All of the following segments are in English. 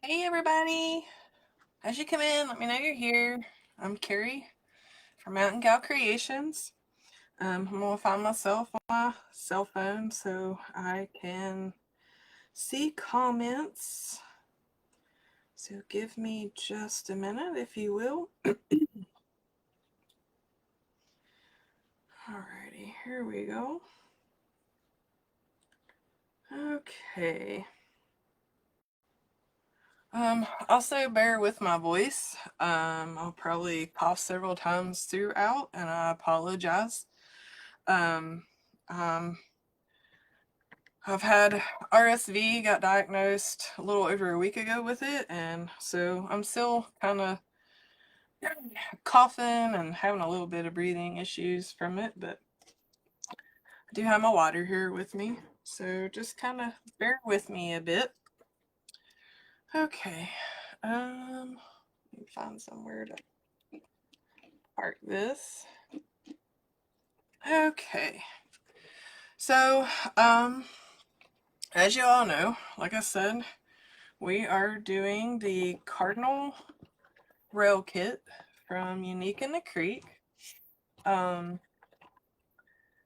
Hey everybody! As you come in, let me know you're here. I'm Carrie from Mountain Gal Creations. I'm gonna find myself on my cell phone so I can see comments. So give me just a minute, if you will. Alrighty, here we go. Okay. Also bear with my voice. I'll probably cough several times throughout, and I apologize. Um, um, I've had RSV, got diagnosed a little over a week ago with it, and so I'm still kind of coughing and having a little bit of breathing issues from it, but I do have my water here with me, so just kind of bear with me a bit. Okay, let me find somewhere to park this. Okay, so, as you all know, like I said, we are doing the Cardinal rail kit from Unique in the Creek. I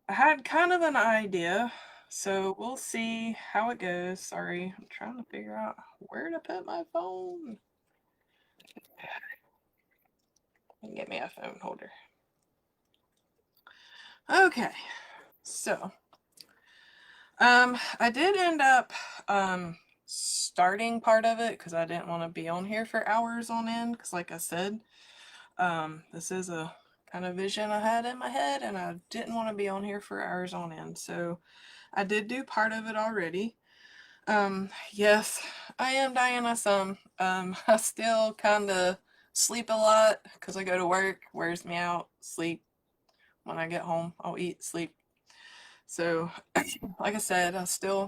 had kind of an idea, so we'll see how it goes. Sorry, I'm trying to figure out where to put my phone. Get me a phone holder. Okay, so I did end up starting part of it because I didn't want to be on here for hours on end, because like I said, this is a kind of vision I had in my head, and I didn't want to be on here for hours on end. So I did do part of it already. Yes, I am Diana some. I still kind of sleep a lot because I go to work, wears me out, sleep. When I get home, I'll eat, sleep. So, like I said,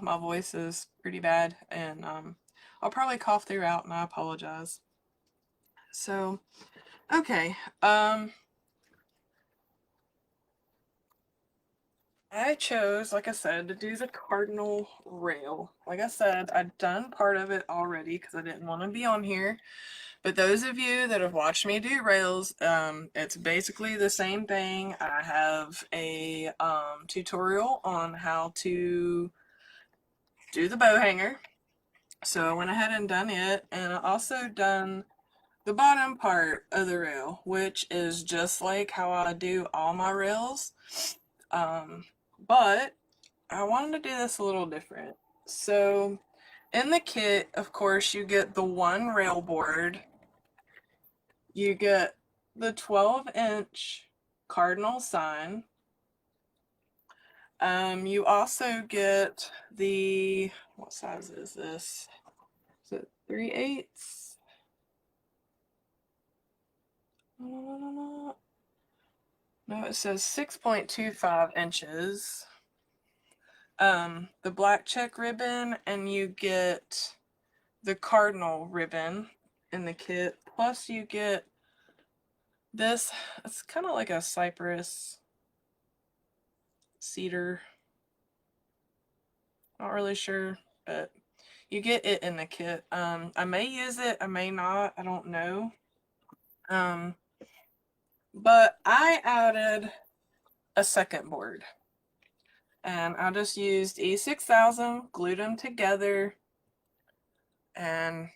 my voice is pretty bad, and I'll probably cough throughout, and I apologize. So, okay, I chose, like I said, to do the Cardinal rail. Like I said, I'd done part of it already because I didn't want to be on here. But those of you that have watched me do rails, it's basically the same thing. I have a tutorial on how to do the bow hanger. So I went ahead and done it, and I also done the bottom part of the rail, which is just like how I do all my rails. But I wanted to do this a little different. So in the kit, of course, you get the one rail board. You get the 12-inch Cardinal sign. You also get the, what size is this? Is it 3/8? No, it says 6.25 inches. The black check ribbon, and you get the Cardinal ribbon in the kit. Plus you get this, it's kind of like a cypress cedar. Not really sure, but you get it in the kit. I may use it, I may not, I don't know. But I added a second board. And I just used E6000, glued them together, and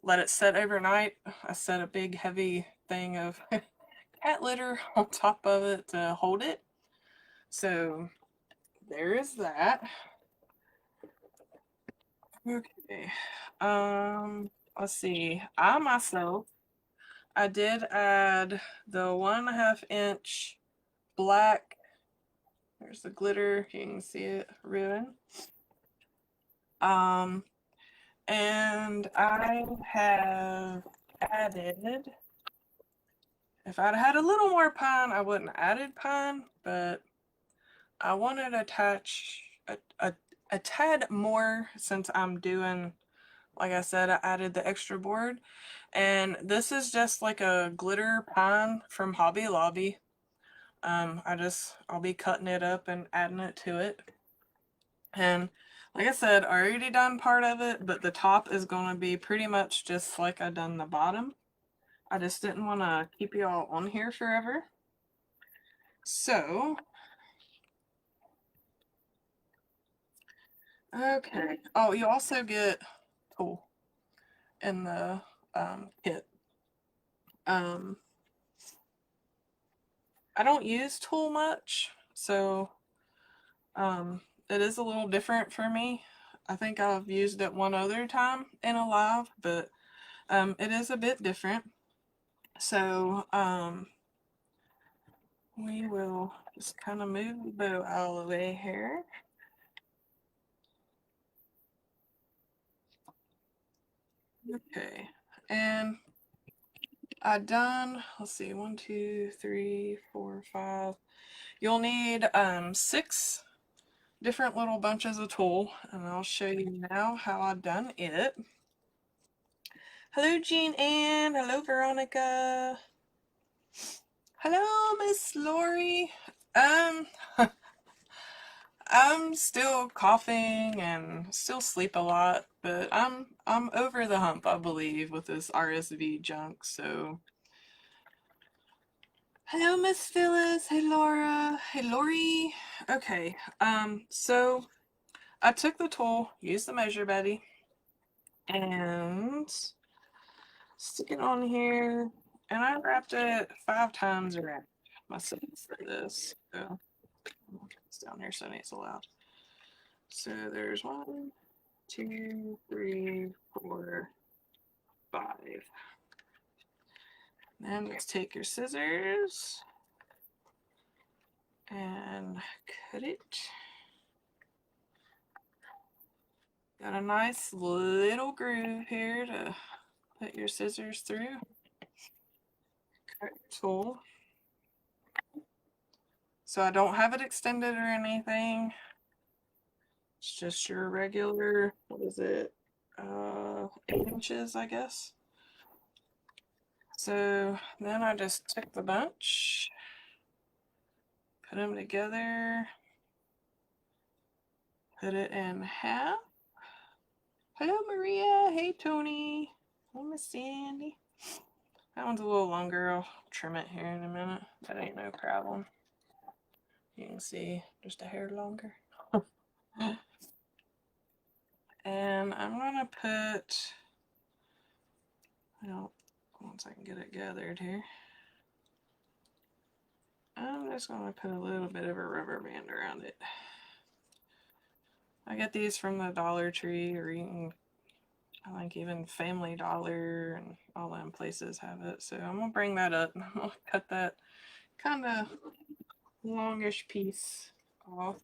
let it set overnight. I set a big heavy thing of cat litter on top of it to hold it. So there is that. Okay. Let's see. I did add the 1.5 inch black, there's the glitter, you can see it, ribbon. And I have added, if I'd had a little more pine, I wouldn't have added pine, but I wanted to attach a tad more since I'm doing, like I said, I added the extra board. And this is just like a glitter pine from Hobby Lobby. I'll be cutting it up and adding it to it. And Like I said, I already done part of it, but the top is going to be pretty much just like I done the bottom. I just didn't want to keep you all on here forever. So, okay. Oh, you also get tulle in the kit. I don't use tulle much, so it is a little different for me. I think I've used it one other time in a live, but it is a bit different. So we will just kind of move the bow out of the way here. Okay, and I done, let's see, 1, 2, 3, 4, 5. You'll need 6 different little bunches of tulle, and I'll show you now how I done it. Hello, Jean Ann. Hello, Veronica. Hello, Miss Lori. Um, I'm still coughing and still sleep a lot, but I'm over the hump, I believe, with this RSV junk. So, hello, Miss Phyllis. Hey, Laura. Hey, Lori. Okay. So I took the tulle, used the measure buddy, and stick it on here, and I wrapped it 5 times around myself for this. So it's down here, so it's allowed. So there's 1, 2, 3, 4, 5. Then let's take your scissors and cut it. Got a nice little groove here to put your scissors through. Cut your tool. So I don't have it extended or anything. It's just your regular, what is it? 8 inches, I guess. So then I just took the bunch, put them together, put it in half. Hello, Maria. Hey, Tony. Hello, Miss Sandy. That one's a little longer. I'll trim it here in a minute. That ain't no problem. You can see just a hair longer. And I'm gonna put, well, once I can get it gathered here, I'm just gonna put a little bit of a rubber band around it. I get these from the Dollar Tree, or you can, I think even Family Dollar and all them places have it. So I'm gonna bring that up and I'm gonna cut that kind of longish piece off.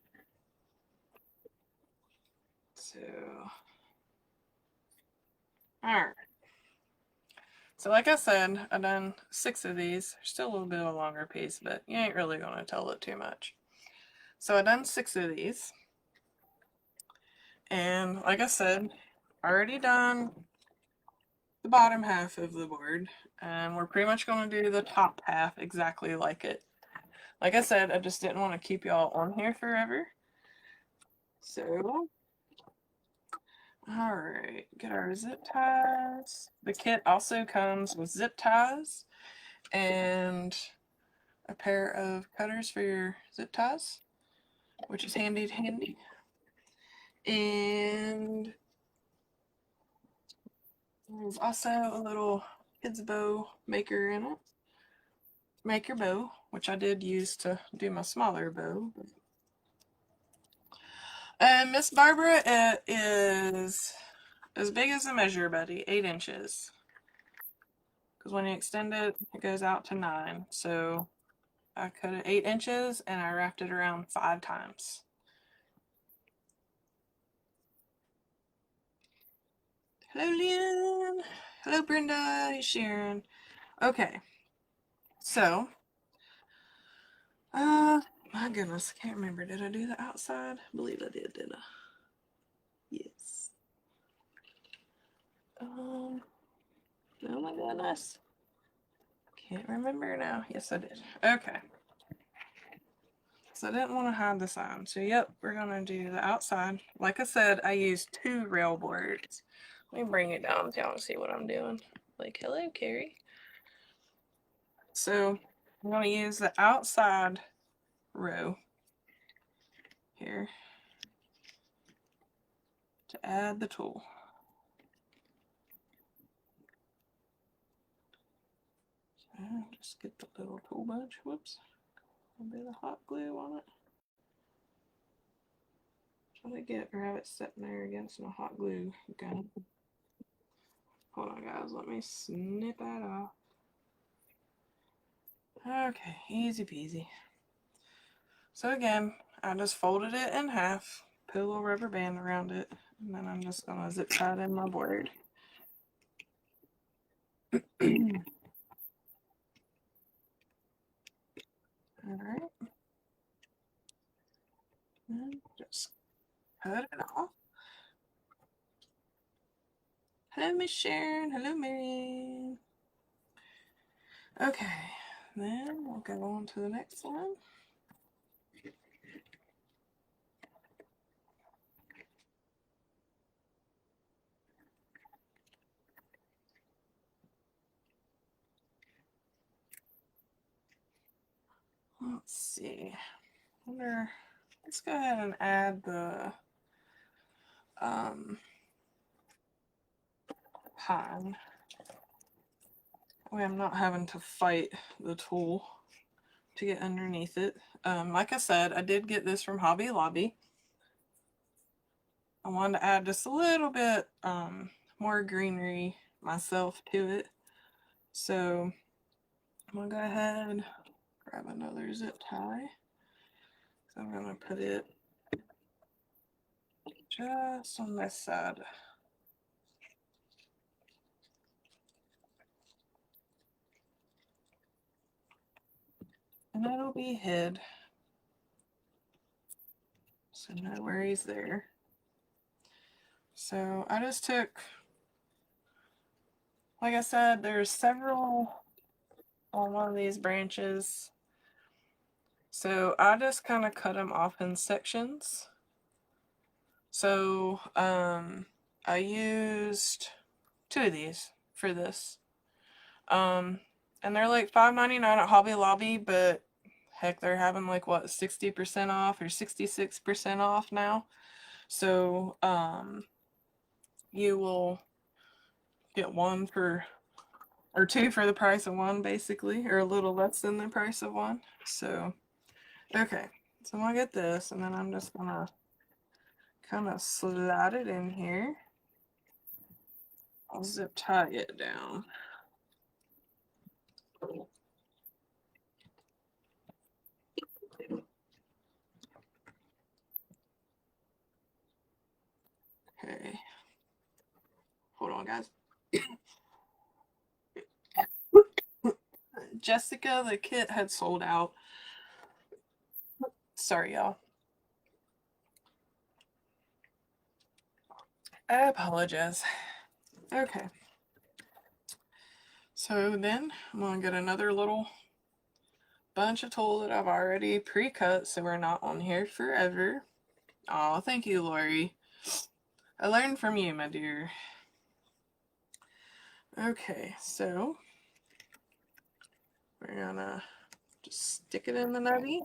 So, alright. So like I said, I done 6 of these. Still a little bit of a longer piece, but you ain't really gonna tell it too much. So I done 6 of these. And like I said, already done the bottom half of the board. And we're pretty much gonna do the top half exactly like it. Like I said, I just didn't want to keep y'all on here forever. So, alright, get our zip ties. The kit also comes with zip ties and a pair of cutters for your zip ties, which is handy dandy. And there's also a little kids bow maker in it. Make your bow, which I did use to do my smaller bow. And Miss Barbara, it is as big as a measure buddy, 8 inches. Because when you extend it, it goes out to 9. So I cut it 8 inches and I wrapped it around 5 times. Hello, Lynn. Hello, Brenda. Hey, Sharon. Okay. So, my goodness, I can't remember. Did I do the outside? I believe I did I? Yes. Oh my goodness. Can't remember now. Yes, I did. Okay. I didn't want to hide the sign. So yep, we're gonna do the outside. Like I said, I used 2 rail boards. Let me bring it down so y'all can see what I'm doing. Like, hello, Carrie. So I'm gonna use the outside row here to add the tool. So just get the little tool bunch. Whoops. A bit of hot glue on it. Try to have it sitting there against my hot glue gun. Hold on, guys. Let me snip that off. Okay, easy peasy. So again, I just folded it in half, put a little rubber band around it, and then I'm just gonna zip tie it in my board. Alright. And just cut it off. Hello, Miss Sharon. Hello, Marianne. Okay, then we'll go on to the next one. Let's see. Let's go ahead and add the pine. That way I'm not having to fight the tool to get underneath it. Like I said, I did get this from Hobby Lobby. I wanted to add just a little bit more greenery myself to it. So I'm gonna go ahead, grab another zip tie. So I'm gonna put it just on this side. And it'll be hid. So no worries there. So I just took, like I said, there's several on one of these branches. So I just kind of cut them off in sections. So I used 2 of these for this. And they're like $5.99 at Hobby Lobby, but heck, they're having like what, 60% off or 66% off now. So you will get 1 for, or 2 for the price of 1, basically, or a little less than the price of 1. So okay, so I'm gonna get this, and then I'm just gonna kind of slide it in here. I'll zip tie it down. Okay. Hold on, guys. Jessica, the kit had sold out. Sorry, y'all. I apologize. Okay. So then I'm going to get another little bunch of tool that I've already pre-cut so we're not on here forever. Oh, thank you, Lori. I learned from you, my dear. Okay, so we're gonna just stick it in the nubby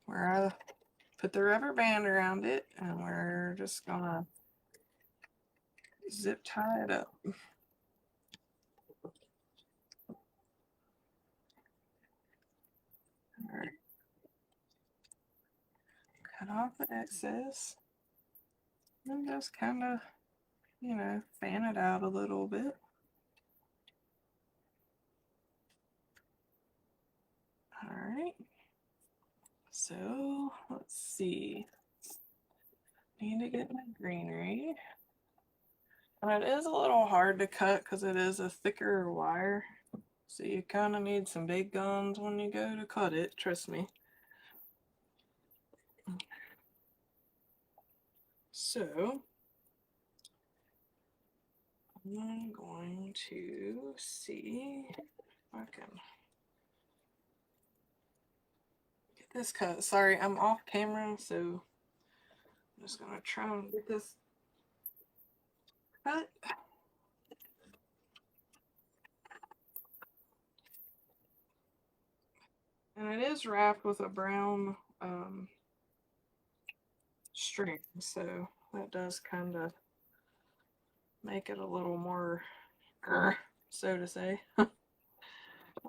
where I put the rubber band around it, and we're just gonna zip tie it up. All right. Cut off the excess and just kind of, you know, fan it out a little bit. All right. So let's see. Need to get my greenery. And it is a little hard to cut because it is a thicker wire. So you kind of need some big guns when you go to cut it, trust me. So I'm going to see if I can get this cut. Sorry, I'm off camera, so I'm just gonna try and get this cut. And it is wrapped with a brown string, so that does kind of make it a little more, so to say. I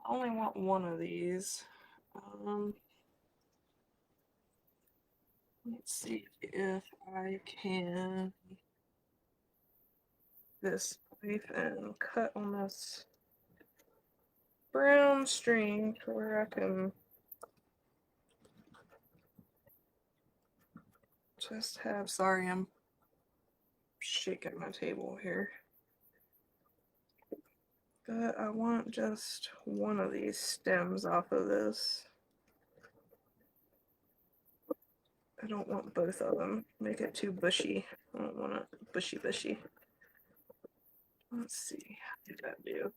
only want one of these. Let's see if I can this knife and cut on this brown string to where I can just have, sorry, I'm shaking my table here. But I want just one of these stems off of this. I don't want both of them. Make it too bushy. I don't want it bushy bushy. Let's see. How did that do?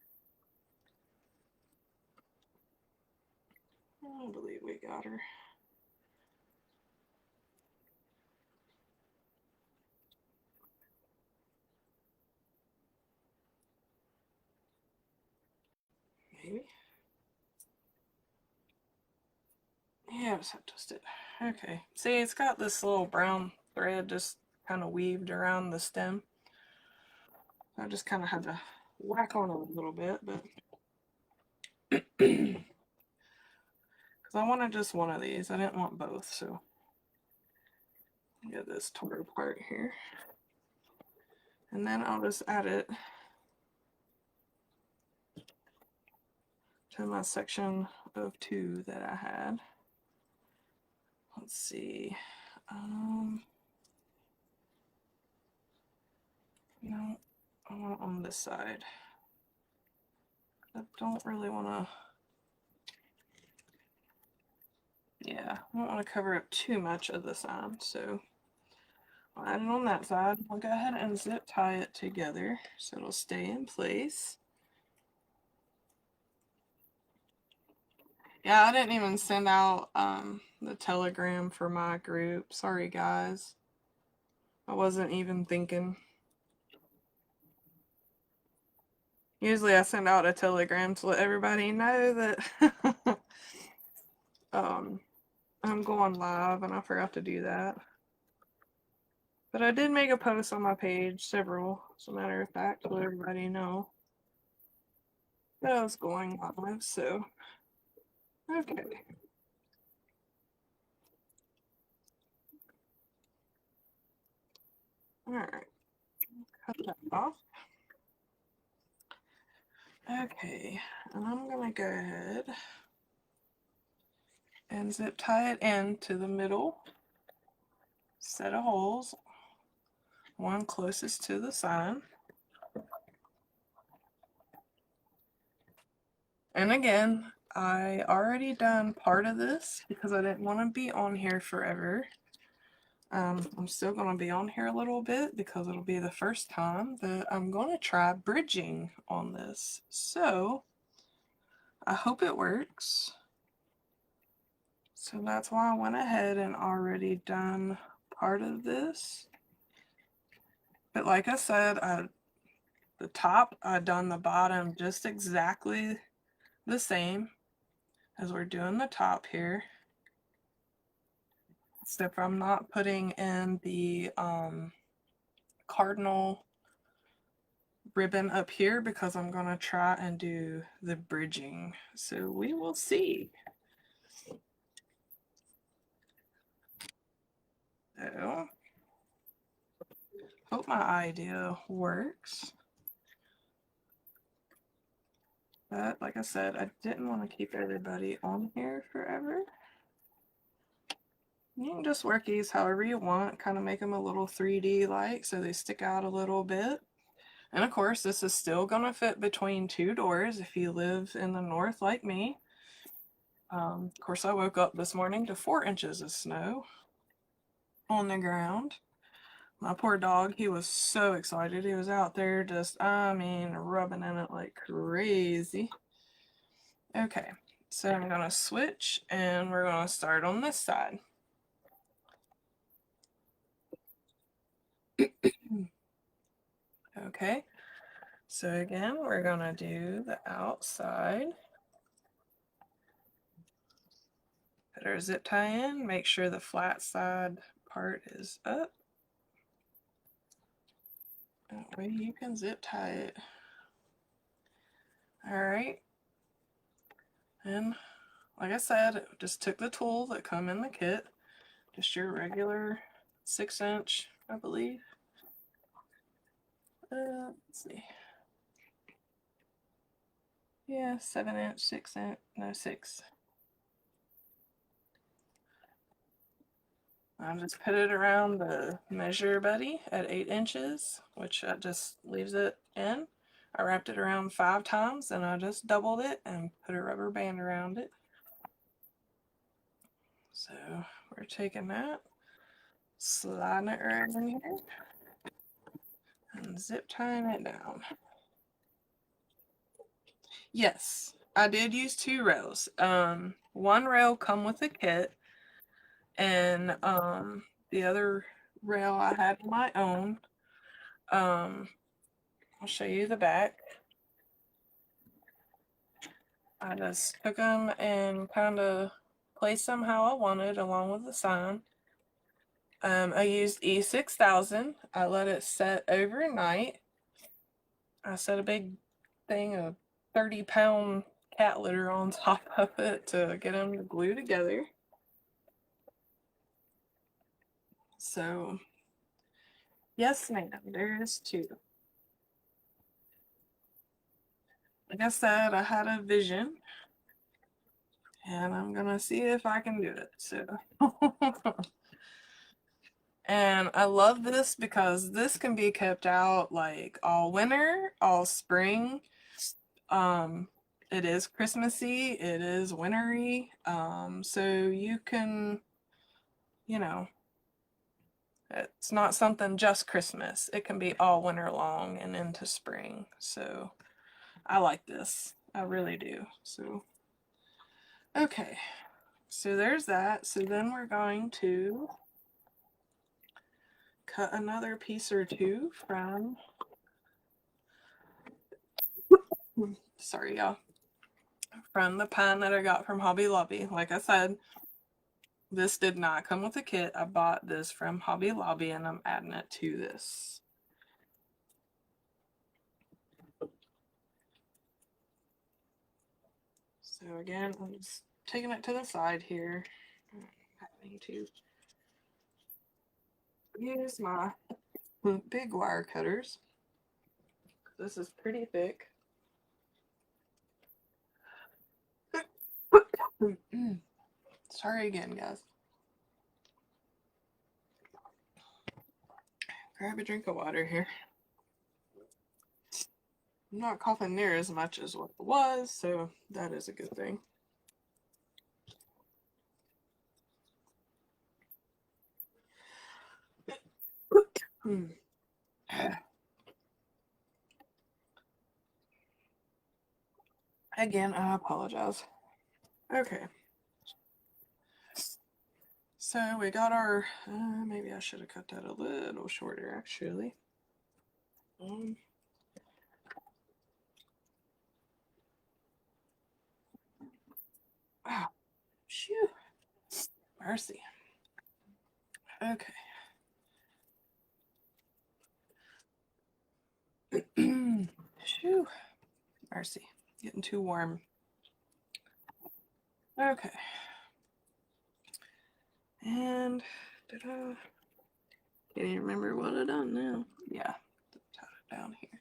I believe we got her. Maybe. Yeah, just have to twist it. Okay. See, it's got this little brown thread just kind of weaved around the stem. I just kind of had to whack on it a little bit, but because I wanted just one of these, I didn't want both, so get this tore apart here, and then I'll just add it to my section of 2 that I had. Let's see. No, I want it on this side. I don't really want to. Yeah, I don't want to cover up too much of the side, so I'll add it on that side. I'll go ahead and zip tie it together so it'll stay in place. Yeah, I didn't even send out the telegram for my group. Sorry, guys. I wasn't even thinking. Usually I send out a telegram to let everybody know that I'm going live, and I forgot to do that. But I did make a post on my page, several, as a matter of fact, to let everybody know that I was going live, so okay. Alright, cut that off. Okay, and I'm gonna go ahead and zip tie it into the middle set of holes, one closest to the sign. And again, I already done part of this because I didn't want to be on here forever. I'm still going to be on here a little bit because it'll be the first time that I'm going to try bridging on this. So I hope it works. So that's why I went ahead and already done part of this. But like I said, the top, I done the bottom just exactly the same as we're doing the top here. Except I'm not putting in the Cardinal ribbon up here because I'm going to try and do the bridging. So we will see. So, hope my idea works. But like I said, I didn't want to keep everybody on here forever. You can just work these however you want, kind of make them a little 3D like so they stick out a little bit. And of course, this is still going to fit between 2 doors if you live in the north like me. Of course, I woke up this morning to 4 inches of snow on the ground. My poor dog, he was so excited. He was out there just, I mean, rubbing in it like crazy. Okay, So I'm going to switch and we're going to start on this side. Okay, so again, we're going to do the outside. Put our zip tie in, make sure the flat side part is up. That way you can zip tie it. Alright, and like I said, just took the tool that come in the kit, just your regular 6-inch, I believe. Let's see. Yeah, 7-inch, 6-inch, no 6. I just put it around the measure buddy at 8 inches, which just leaves it in. I wrapped it around 5 times and I just doubled it and put a rubber band around it. So we're taking that, sliding it right in here, and zip tying it down. Yes, I did use 2 rails. One rail come with the kit, and the other rail I had my own. I'll show you the back. I just took them and kind of placed them how I wanted along with the sign. I used E6000. I let it set overnight. I set a big thing of 30-pound cat litter on top of it to get them to glue together. So, yes ma'am, there is 2. Like I said, I had a vision, and I'm gonna see if I can do it. So, and I love this because this can be kept out like all winter, all spring. It is Christmassy, it is wintry, so you can, you know, it's not something just Christmas. It can be all winter long and into spring. So I like this. I really do. So, okay. So there's that. So then we're going to cut another piece or 2 from, sorry y'all, from the pine that I got from Hobby Lobby. Like I said, this did not come with a kit. I bought this from Hobby Lobby and I'm adding it to this. So again, I'm just taking it to the side here. I'm having to use my big wire cutters. This is pretty thick. Sorry again, guys. Grab a drink of water here. I'm not coughing near as much as what it was, so that is a good thing. Again, I apologize. Okay. So we got our, maybe I should have cut that a little shorter actually. Wow, phew, mercy. Okay. Phew, mercy, getting too warm. Okay. And did I can't even remember what I done now. Yeah, tie it down here.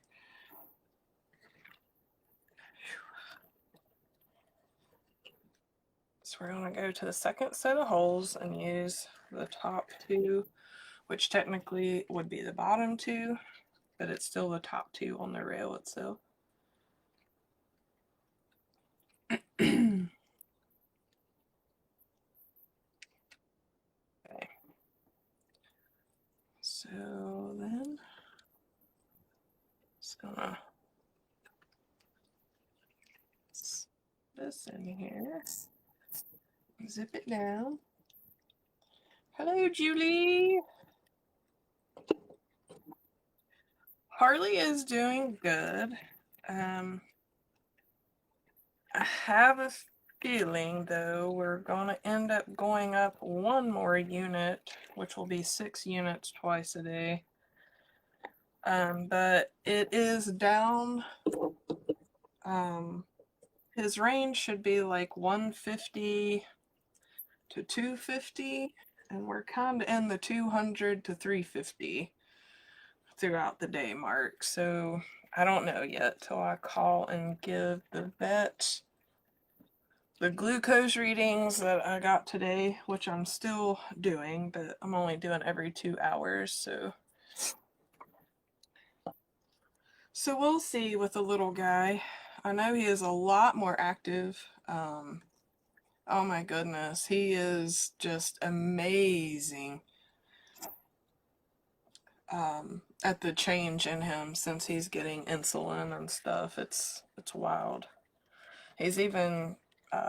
So we're going to go to the second set of holes and use the top 2, which technically would be the bottom 2, but it's still the top 2 on the rail itself. Okay. So then, just gonna this in here. Zip it down. Hello, Julie. Harley is doing good. I have a feeling, though, we're going to end up going up one more unit, which will be 6 units twice a day. But it is down. His range should be like 150 to 250, and we're kind of in the 200 to 350 throughout the day mark. So I don't know yet till I call and give the vet the glucose readings that I got today, which I'm still doing, but I'm only doing every 2 hours. So we'll see with the little guy. I know he is a lot more active. Oh my goodness, he is just amazing at the change in him since he's getting insulin and stuff. It's wild. He's even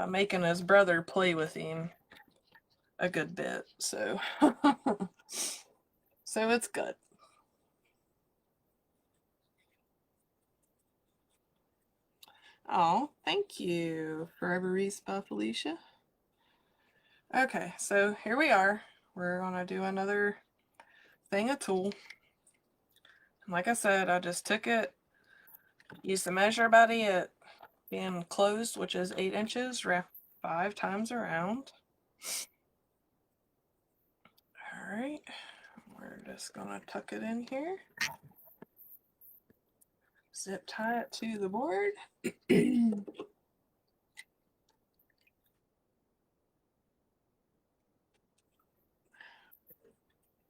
making his brother play with him a good bit, so so it's good. Oh, thank you, Forever Respa Felicia. Okay, so here we are. We're gonna do another thing of tulle. Like I said, I just took it, used the measure buddy at being closed, which is 8 inches, wrapped 5 times around. Alright, we're just gonna tuck it in here. Zip tie it to the board.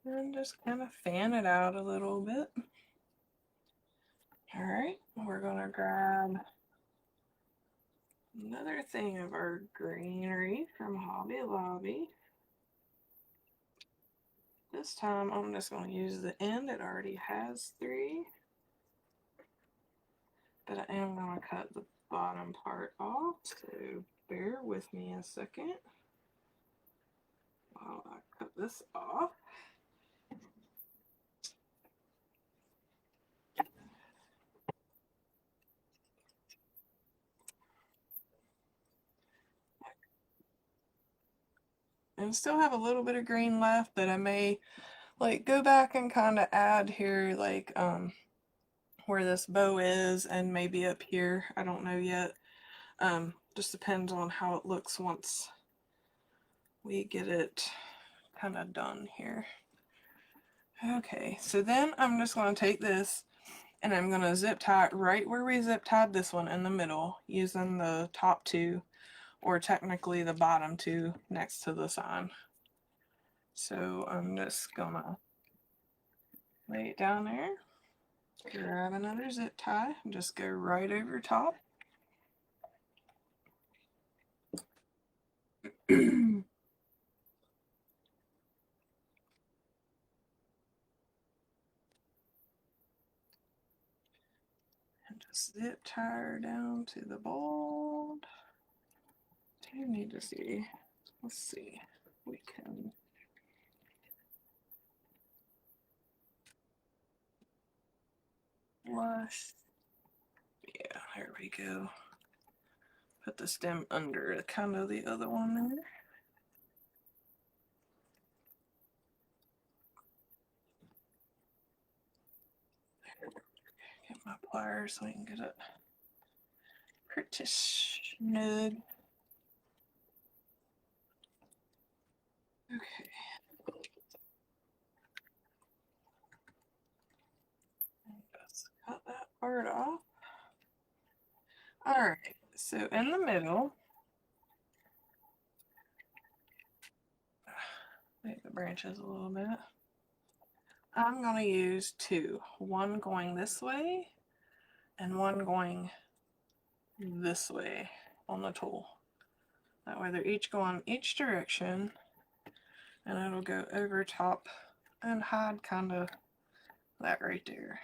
And just kind of fan it out a little bit. Alright, we're gonna grab another thing of our greenery from Hobby Lobby. This time I'm just going to use the end. It already has 3. But I am going to cut the bottom part off, so bear with me a second while I cut this off. And still have a little bit of green left that I may like go back and kind of add here, like where this bow is and maybe up here. I don't know yet. Just depends on how it looks once we get it kind of done here. Okay, so then I'm just going to take this and I'm going to zip tie it right where we zip tied this one in the middle, using the top 2, or technically the bottom 2 next to the sign. So I'm just going to lay it down there, grab another zip tie, and just go right over top. And just zip tie her down to the bolt. Do you need to see? Let's see. We can flush. Yeah, there we go. Put the stem under kind of the other one there. Get my pliers so I can get it pretty snug. Okay. Just cut that part off. Alright, so in the middle, make the branches a little bit. I'm going to use 2. One going this way and one going this way on the tool. That way they're each going each direction, and it'll go over top and hide kind of that right there,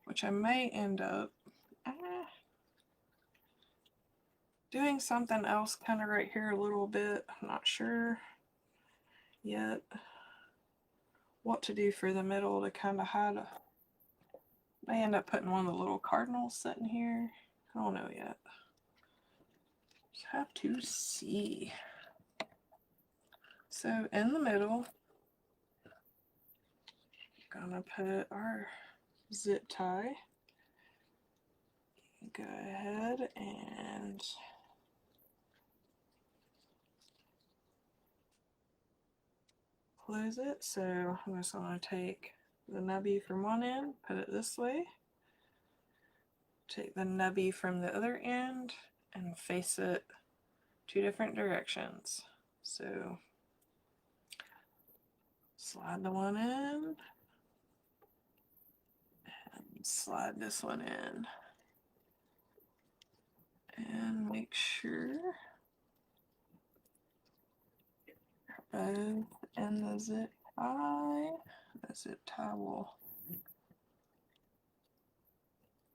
which I may end up doing something else kind of right here a little bit. I'm not sure yet what to do for the middle to kind of hide. I end up putting one of the little cardinals sitting here. I don't know yet. Just have to see. So in the middle, gonna put our zip tie. Go ahead and close it. So I'm just gonna take the nubby from one end, put it this way. Take the nubby from the other end and face it 2 different directions. So slide the one in and slide this one in. And make sure both in the zip tie will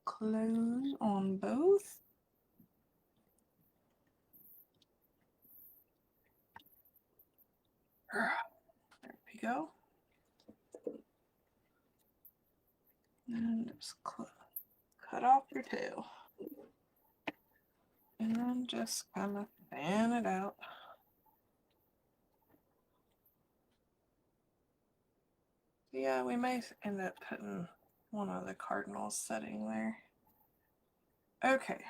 close on both. There we go. And just cut off your tail. And then just kind of fan it out. Yeah, we may end up putting one of the cardinals setting there. Okay.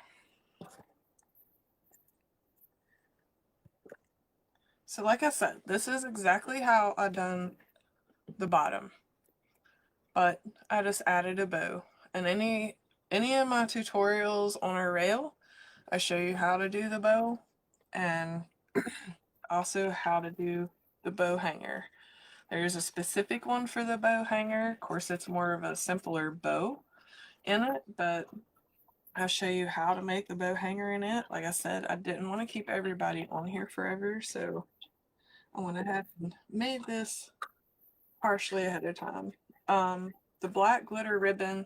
So like I said, this is exactly how I done the bottom, but I just added a bow. And any of my tutorials on a rail, I show you how to do the bow and also how to do the bow hanger. There's a specific one for the bow hanger. Of course, it's more of a simpler bow in it, but I'll show you how to make the bow hanger in it. Like I said, I didn't want to keep everybody on here forever, so I went ahead and made this partially ahead of time. The black glitter ribbon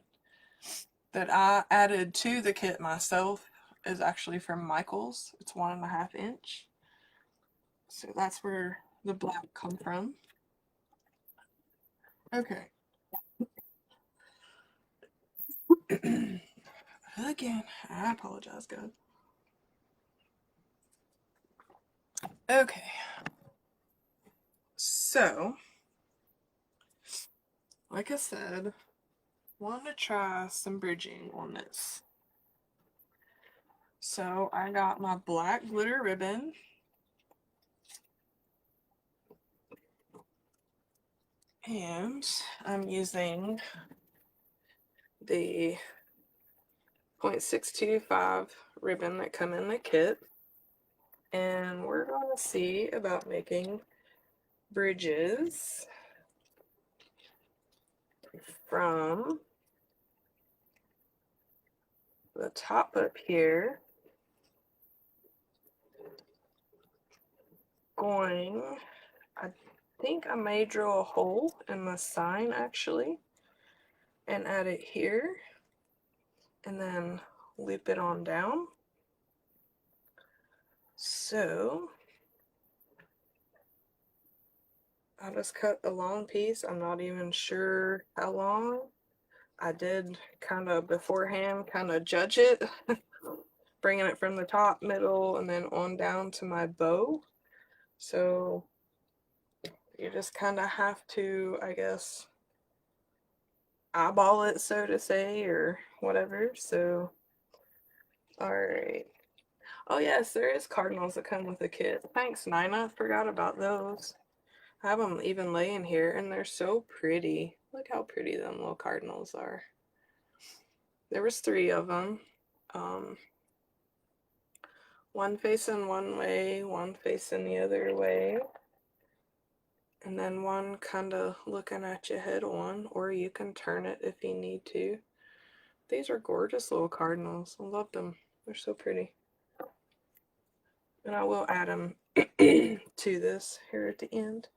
that I added to the kit myself is actually from Michael's. It's 1.5 inch. So that's where the black come from. Okay. Again, I apologize, guys. Okay. So, like I said, want to try some bridging on this. So I got my black glitter ribbon. And I'm using the 0.625 ribbon that come in the kit. And we're going to see about making bridges from the top up here, I think I may drill a hole in the sign actually and add it here and then loop it on down. So I just cut a long piece. I'm not even sure how long. I did kind of beforehand kind of judge it, bringing it from the top, middle, and then on down to my bow. So you just kind of have to, I guess, eyeball it, so to say, or whatever. So, all right. Oh yes, there is cardinals that come with the kit. Thanks, Nina. Forgot about those. I have them even laying here, and they're so pretty. Look how pretty them little cardinals are. There was 3 of them. One facing one way, one facing the other way, and then one kind of looking at you head on, or you can turn it if you need to. These are gorgeous little cardinals. I love them. They're so pretty. And I will add them to this here at the end.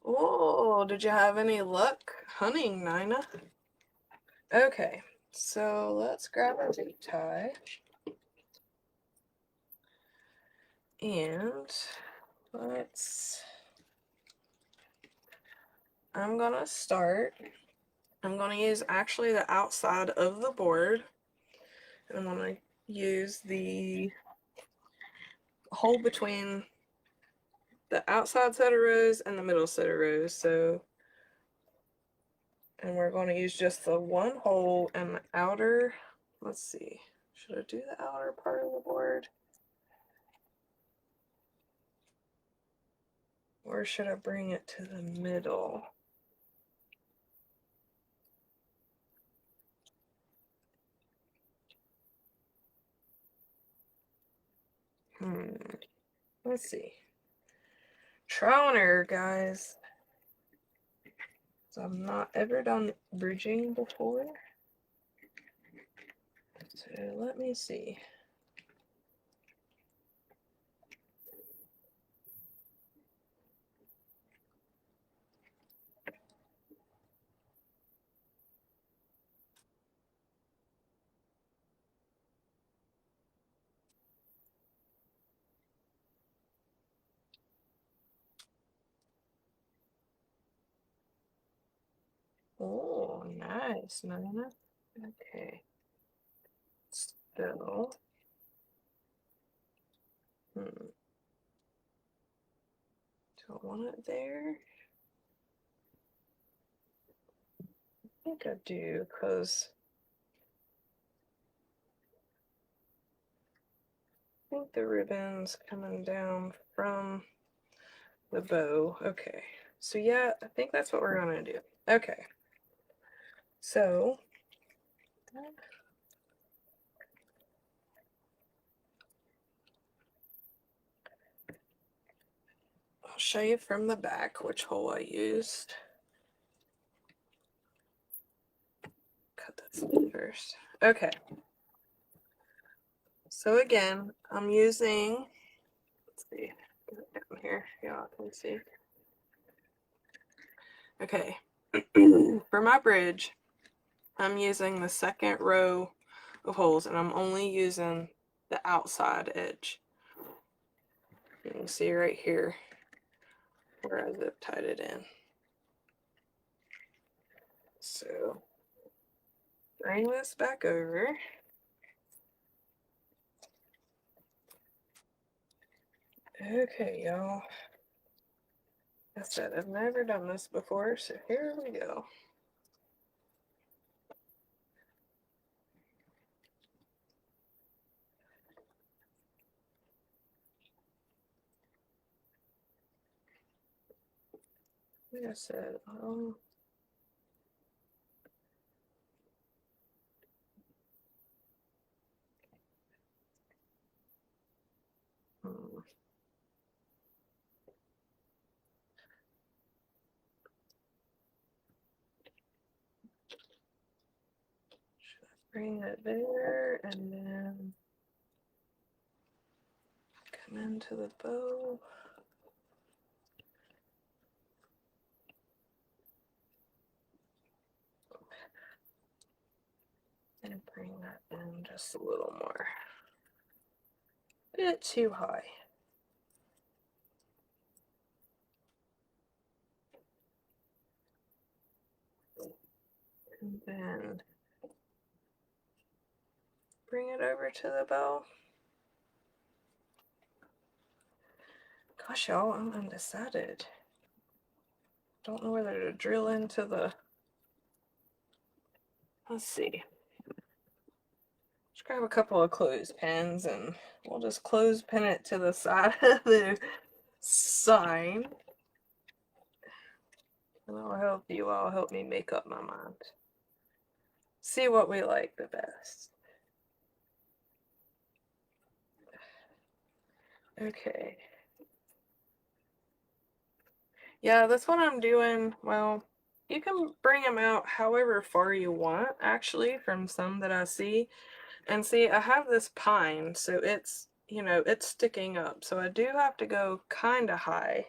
Oh, did you have any luck hunting, Nina? Okay, so let's grab a zip tie. And I'm gonna start. I'm gonna use actually the outside of the board. And I'm gonna use the hole between the outside set of rows and the middle set of rows. So, and we're going to use just the one hole and the outer. Let's see, should I do the outer part of the board? Or should I bring it to the middle? Let's see. Trial and error, guys. So I've not ever done bridging before. So let me see. Oh, nice, Nana. Okay. So, do I want it there? I think I do, because I think the ribbon's coming down from the bow. Okay. So yeah, I think that's what we're gonna do. Okay. So I'll show you from the back which hole I used. Cut this first. Okay. So again, I'm using, let's see, down here, y'all can see. Okay. For my bridge, I'm using the second row of holes, and I'm only using the outside edge. You can see right here where I zip tied it in. So bring this back over. Okay, y'all. Like I said, I've never done this before, so here we go. Like I said, bring it there and then come into the bow. And bring that in just a little more. A bit too high. And then bring it over to the bow. Gosh, y'all, I'm undecided. Don't know whether to drill into the, let's see. Just grab a couple of clothespins and we'll just clothespin it to the side of the sign. And I'll help you all help me make up my mind. See what we like the best. Okay. Yeah, that's what I'm doing. Well, you can bring them out however far you want, actually, from some that I see. And see, I have this pine, so it's, you know, it's sticking up. So I do have to go kind of high.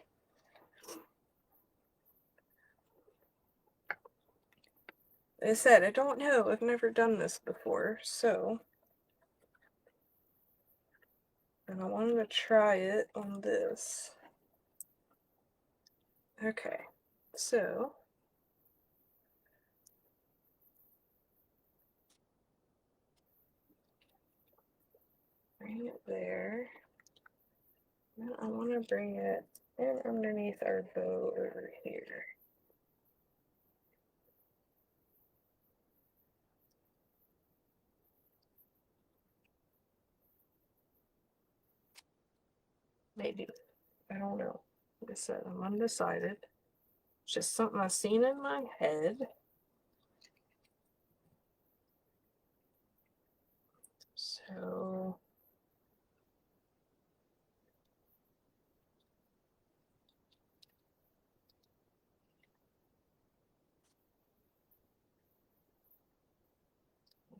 Like I said, I don't know. I've never done this before, so. And I wanted to try it on this. Okay, so. Bring it there. Now I want to bring it in underneath our bow over here. Maybe. I don't know. Like I said, I'm undecided. It's just something I've seen in my head. So.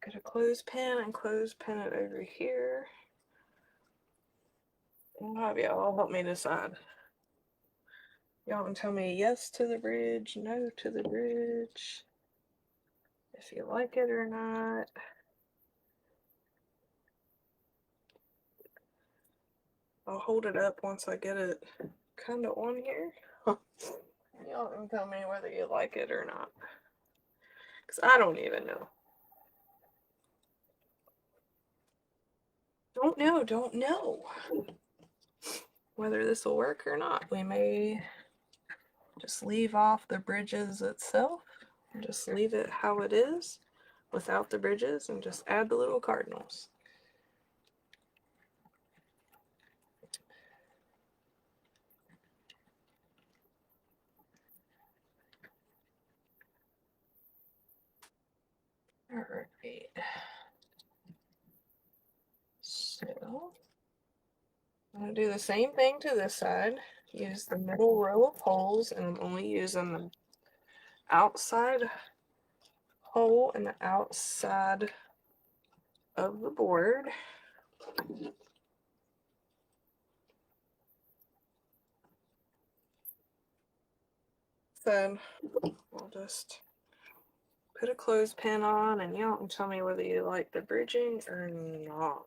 Get a clothespin and clothespin it over here. I'll have y'all help me decide. Y'all can tell me yes to the bridge, no to the bridge, if you like it or not. I'll hold it up once I get it kind of on here. Y'all can tell me whether you like it or not. Because I don't even know. Don't know whether this will work or not. We may just leave off the bridges itself and just leave it how it is without the bridges and just add the little cardinals. All right. So I'm going to do the same thing to this side. Use the middle row of holes, and I'm only using the outside hole and the outside of the board. Then we'll just put a clothespin on, and y'all can tell me whether you like the bridging or not.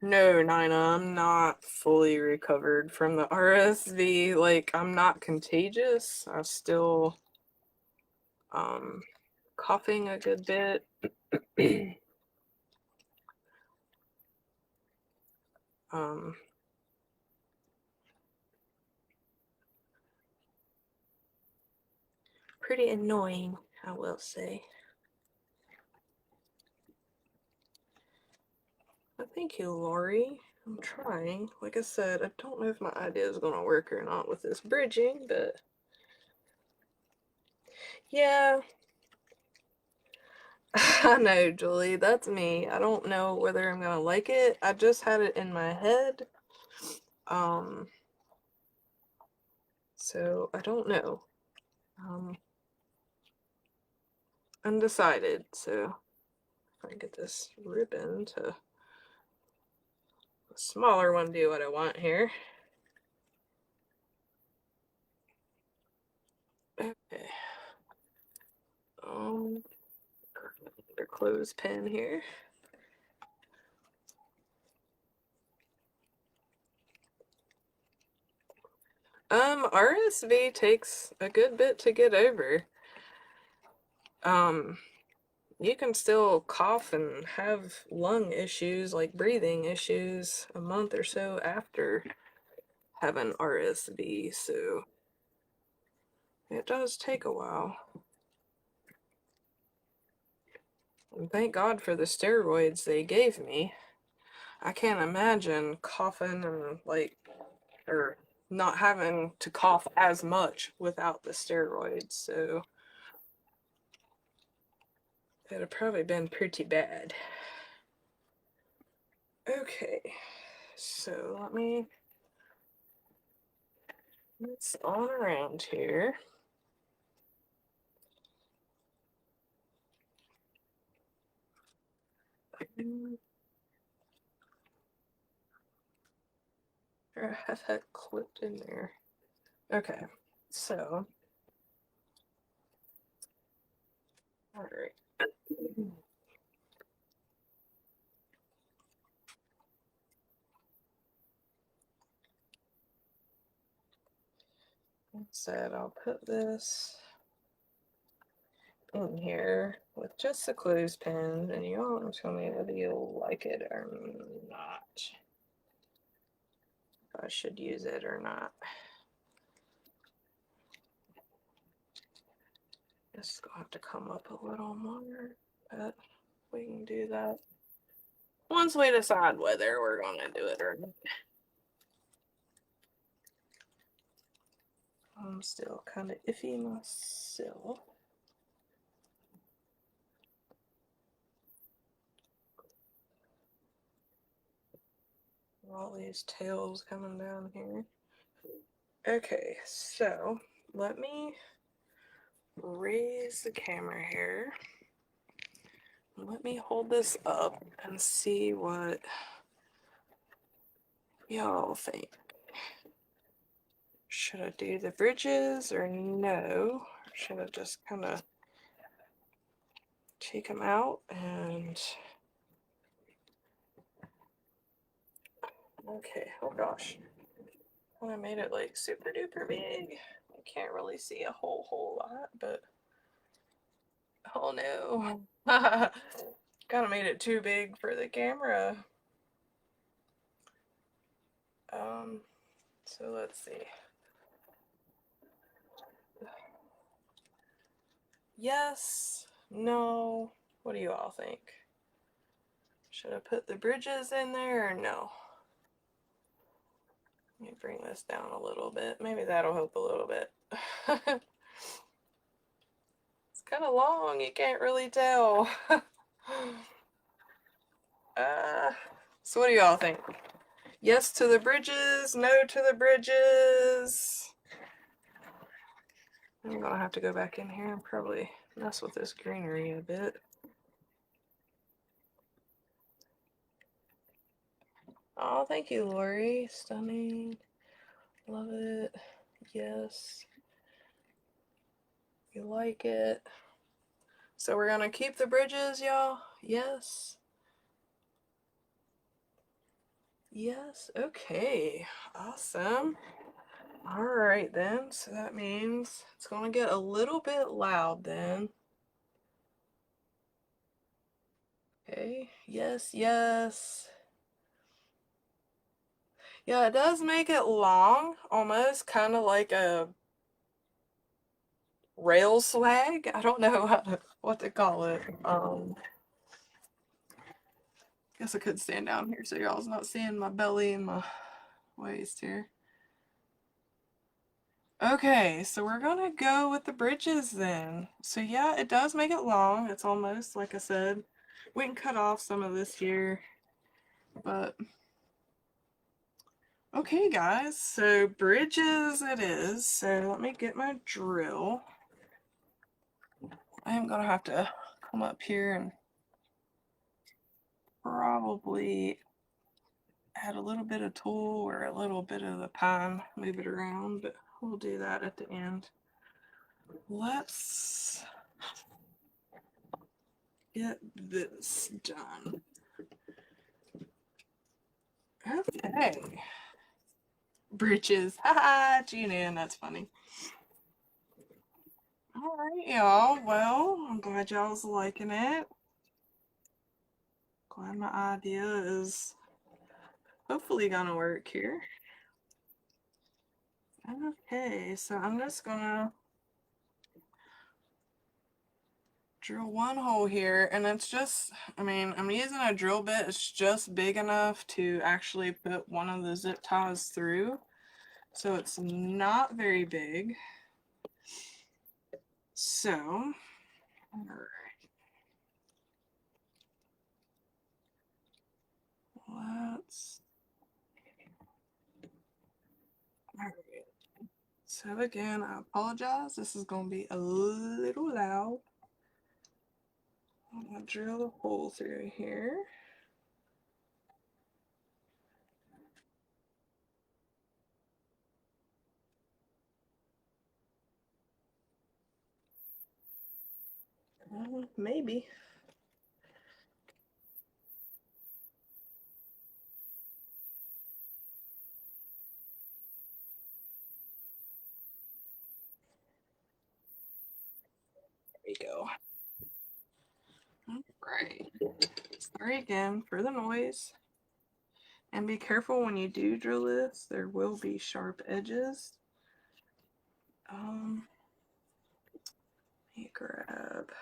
No, Nina, I'm not fully recovered from the RSV. Like, I'm not contagious. I'm still coughing a good bit. Pretty annoying, I will say. Thank you, Lori. I'm trying. Like I said, I don't know if my idea is going to work or not with this bridging, but yeah. I know, Julie. That's me. I don't know whether I'm going to like it. I just had it in my head. So I don't know. Undecided. So if I get this ribbon to a smaller one do what I want here. Okay. Another clothespin here. RSV takes a good bit to get over. You can still cough and have lung issues, like breathing issues, a month or so after having RSV, so it does take a while. And thank God for the steroids they gave me. I can't imagine coughing and or not having to cough as much without the steroids, so it'd have probably been pretty bad. Okay, so let me mix on around here. Or I have that clipped in there. Okay, so. Alright. Instead, I'll put this in here with just the clothespin, and you all tell me whether you'll like it or not. If I should use it or not. It's gonna have to come up a little more, but we can do that once we decide whether we're gonna do it or not. I'm still kind of iffy myself. All these tails coming down here. Okay, so let me raise the camera here. Let me hold this up and see what y'all think. Should I do the bridges or no? Or should I just kind of take them out and... Okay, oh gosh. I made it like super duper big. I can't really see a whole lot, but... Oh no. Kind of made it too big for the camera. So let's see. Yes, no, what do you all think? Should I put the bridges in there or no? Let me bring this down a little bit. Maybe that'll help a little bit. It's kind of long, you can't really tell. So what do y'all think? Yes to the bridges, no to the bridges. I'm gonna have to go back in here and probably mess with this greenery a bit. Oh, thank you, Lori. Stunning. Love it. Yes. You like it. So we're gonna keep the bridges, y'all? Yes. Yes. Okay. Awesome. All right then. So that means it's gonna get a little bit loud then. Okay. Yes, yes. Yeah, it does make it long, almost kind of like a rail swag. I don't know what to call it. Guess I could stand down here so y'all's not seeing my belly and my waist here. Okay, so we're gonna go with the bridges then. So yeah, it does make it long. It's almost, like I said, we can cut off some of this here, but okay guys, so bridges it is. So let me get my drill. I am gonna have to come up here and probably add a little bit of tulle or a little bit of the pine, move it around, but we'll do that at the end. Let's get this done. Okay. Britches. Haha, tune in. That's funny. Alright, y'all. Well, I'm glad y'all's liking it. Glad my idea is hopefully gonna work here. Okay, so I'm just gonna drill one hole here, and it's just, I mean, I'm using a drill bit. It's just big enough to actually put one of the zip ties through. So it's not very big. So, alright. Let's, alright. So again, I apologize. This is going to be a little loud. I'm going to drill a hole through here. Maybe. There we go. Alright. Sorry again for the noise. And be careful when you do drill this. There will be sharp edges. Let me grab.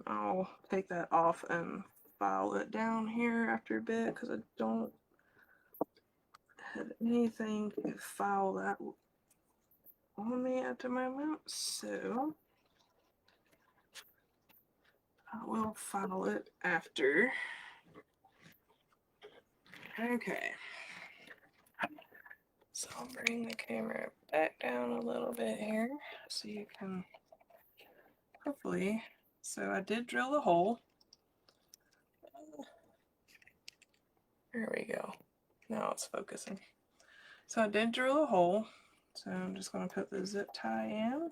I'll take that off and file it down here after a bit because I don't have anything to file that on me at the moment. So I will file it after. Okay. So I'll bring the camera back down a little bit here so you can hopefully. So I did drill the hole. There we go. Now it's focusing. So I did drill a hole. So I'm just going to put the zip tie in.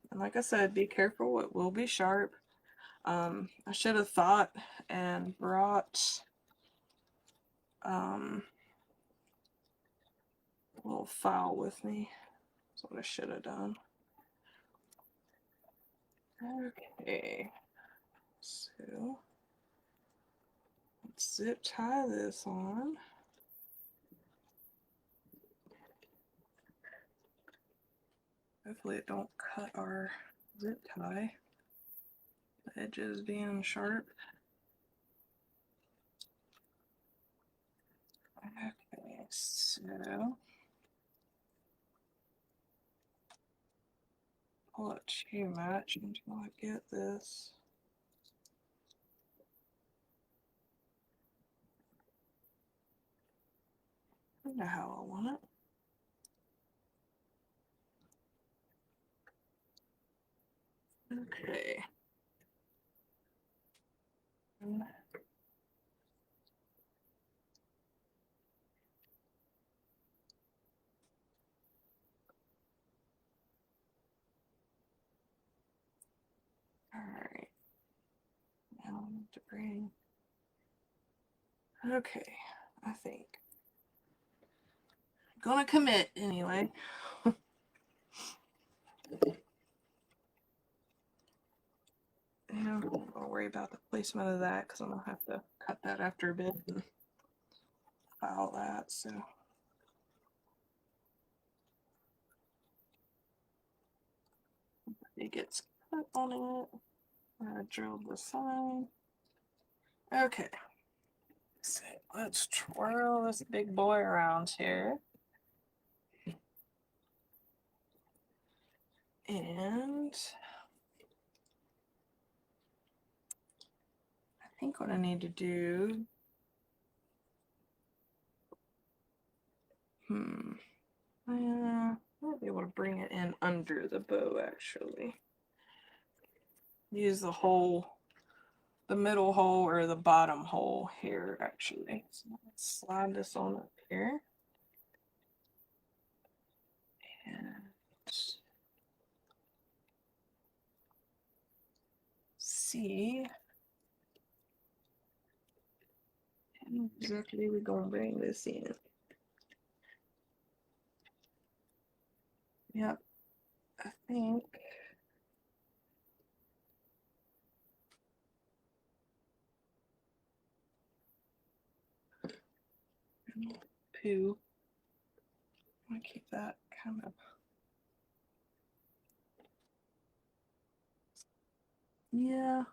And like I said, be careful. It will be sharp. I should have thought and brought a little file with me. That's what I should have done. Okay. So let's zip tie this on. Hopefully it don't cut our zip tie. The edges being sharp. Okay, so I'll let you match until I get this. I know how I want it. Okay. Alright. Now I need to bring. Okay, I think. I'm gonna commit anyway. And I'm gonna worry about the placement of that because I'm gonna have to cut that after a bit and file that. So it gets cut on it. I drilled the sign. Okay. So let's twirl this big boy around here. And I think what I need to do, I might be able to bring it in under the bow actually. Use the hole, the middle hole or the bottom hole here actually. So let's slide this on up here. And see exactly we're gonna bring this in. Yep, I think two. I'm gonna keep that kind of. Yeah,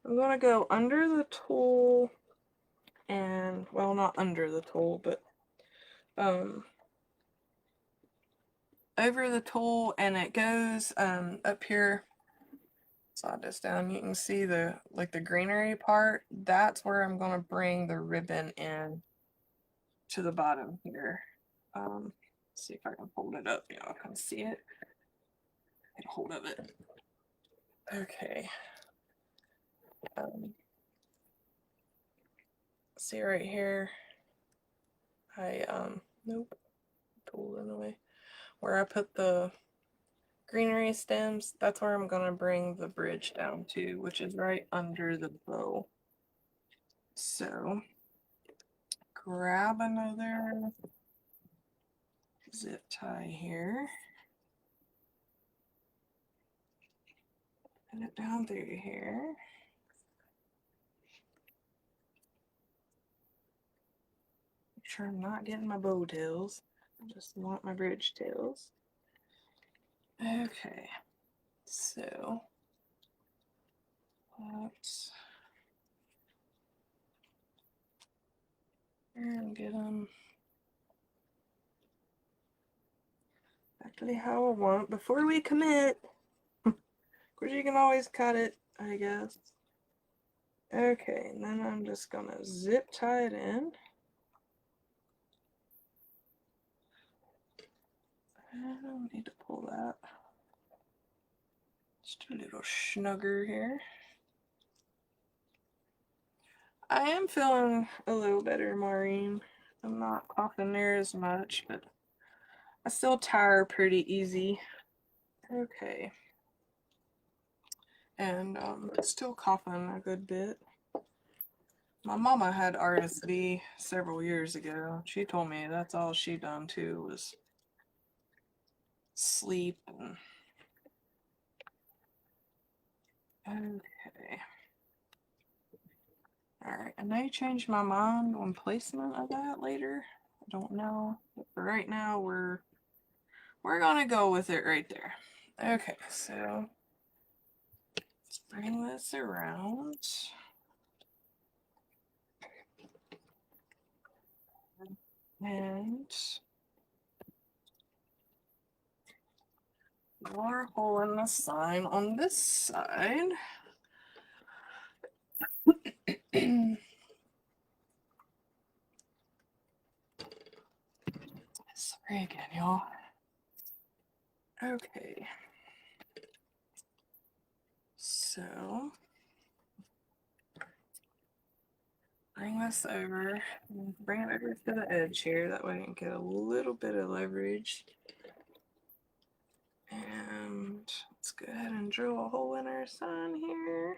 I'm gonna go under the tool and, well, not under the tool, but over the tool, and it goes up here. Slide this down. You can see the the greenery part. That's where I'm gonna bring the ribbon in to the bottom here. See if I can hold it up. Y'all can see it. Get a hold of it. Okay. See right here. I nope. Tool in the way. where I put the greenery stems, that's where I'm going to bring the bridge down to, which is right under the bow. So grab another zip tie here. Put it down through here. Make sure I'm not getting my bow tails. I just want my bridge tails. Okay, so let's and get them exactly how I want before we commit. Of course, you can always cut it, I guess. Okay, and then I'm just gonna zip tie it in. I don't need to pull that. Just a little snugger here. I am feeling a little better, Maureen. I'm not coughing there as much, but I still tire pretty easy. Okay. And still coughing a good bit. My mama had RSV several years ago. She told me that's all she done too was sleep and okay. Alright, I may change my mind on placement of that later. I don't know. But for right now we're gonna go with it right there. Okay, so let's bring this around. And more hole in the sign on this side. Sorry again, y'all. Okay. So bring this over, bring it over to the edge here, that way I can get a little bit of leverage. And let's go ahead and drill a hole in our sign here.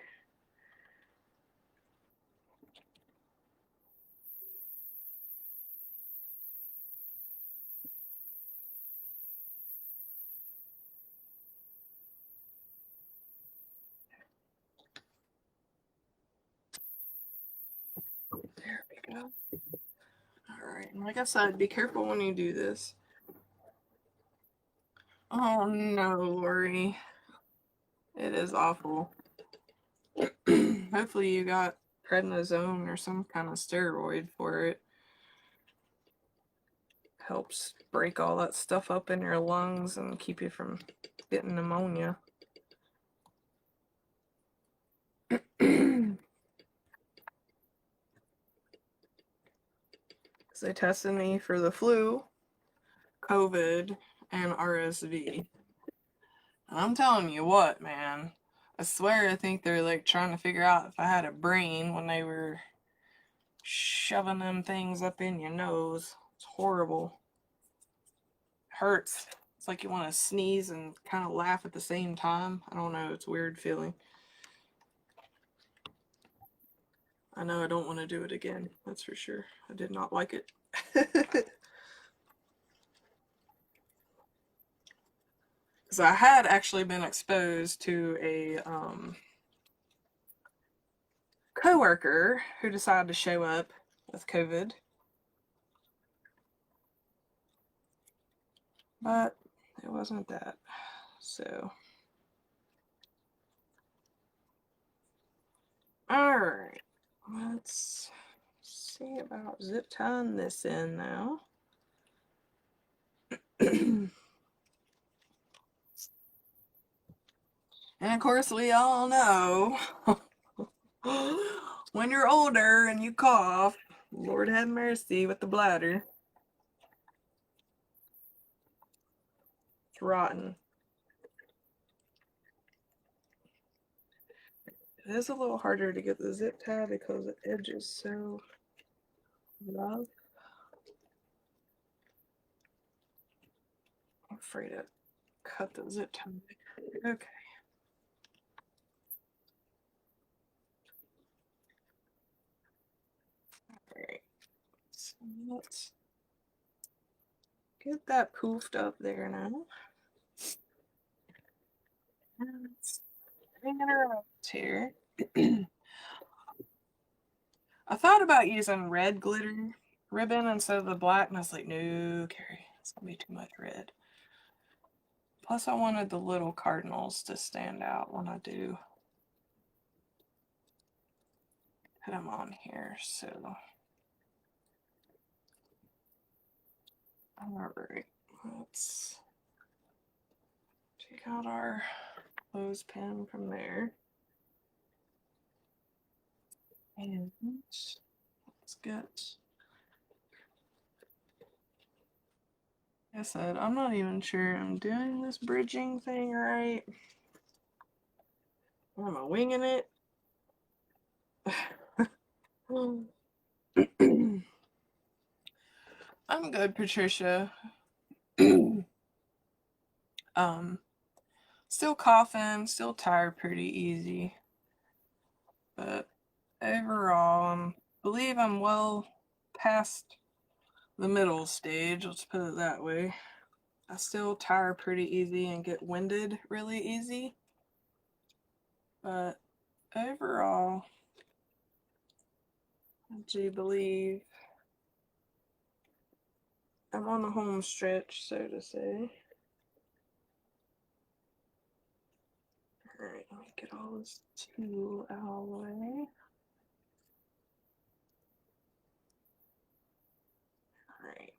There we go. Alright, and like I said, be careful when you do this. Oh no, Lori. It is awful. Hopefully you got prednisone or some kind of steroid for it. Helps break all that stuff up in your lungs and keep you from getting pneumonia. They tested me for the flu, COVID, and RSV. And I'm telling you what, man. I swear I think they're like trying to figure out if I had a brain when they were shoving them things up in your nose. It's horrible. It hurts. It's like you want to sneeze and kind of laugh at the same time. I don't know. It's a weird feeling. I know I don't want to do it again. That's for sure. I did not like it. Because I had actually been exposed to a coworker who decided to show up with COVID. But it wasn't that. So, alright. Let's see about zip tying this in now. And of course, we all know when you're older and you cough, Lord have mercy with the bladder. It's rotten. It is a little harder to get the zip tie because the edge is so rough. afraid to cut the zip tie. Okay. Alright. So let's get that poofed up there now. Let's hang it around here. I thought about using red glitter ribbon instead of the black, and I was like, no, Carrie, it's gonna be too much red. Plus, I wanted the little cardinals to stand out when I do put them on here. So, alright, let's take out our clothespin from there. And let's get, like I said, I'm not even sure I'm doing this bridging thing right. Am I winging it? I'm good, Patricia. Still coughing, still tired pretty easy. But overall, I believe I'm well past the middle stage, let's put it that way. I still tire pretty easy and get winded really easy. But overall, I do believe I'm on the home stretch, so to say. Alright, let me get all this tulle out of the way. Alright.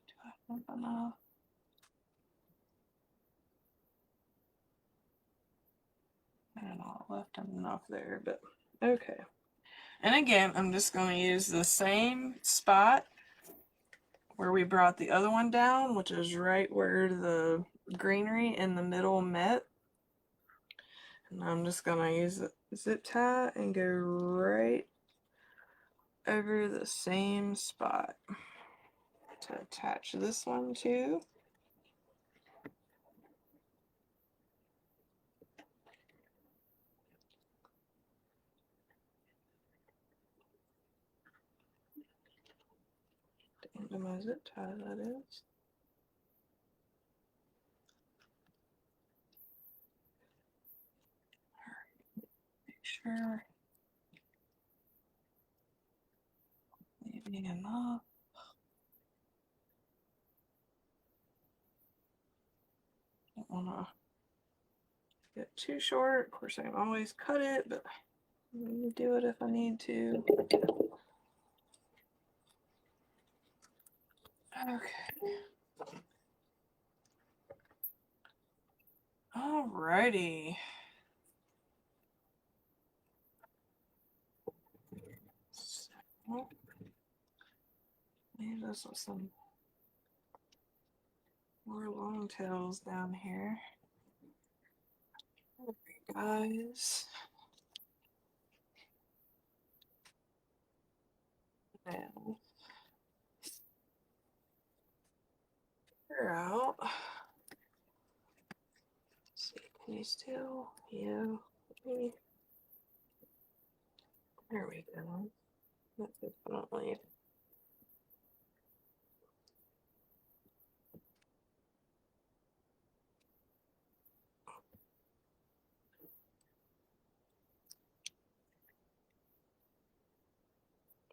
Do I have enough? I don't know, I left enough there, but okay. And again, I'm just going to use the same spot where we brought the other one down, which is right where the greenery in the middle met. And I'm just going to use the zip tie and go right over the same spot to attach this one to. The end of my zip tie, that is. Make sure leaving enough. Don't want to get too short. Of course, I can always cut it, but I'm going to do it if I need to. Okay. Alrighty. So, leave us with some more long tails down here. Okay, guys. Now, figure out. Let's see, can you still? Yeah. Okay. There we go. That's definitely.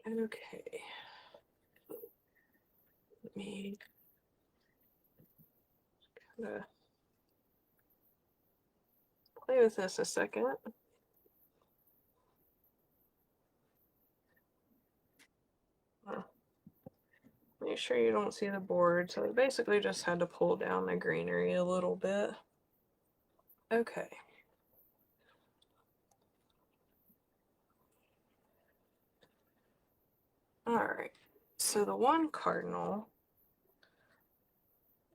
Okay. Let me kind of play with this a second. Make sure you don't see the board. So I basically just had to pull down the greenery a little bit. Okay. Alright. So the one cardinal,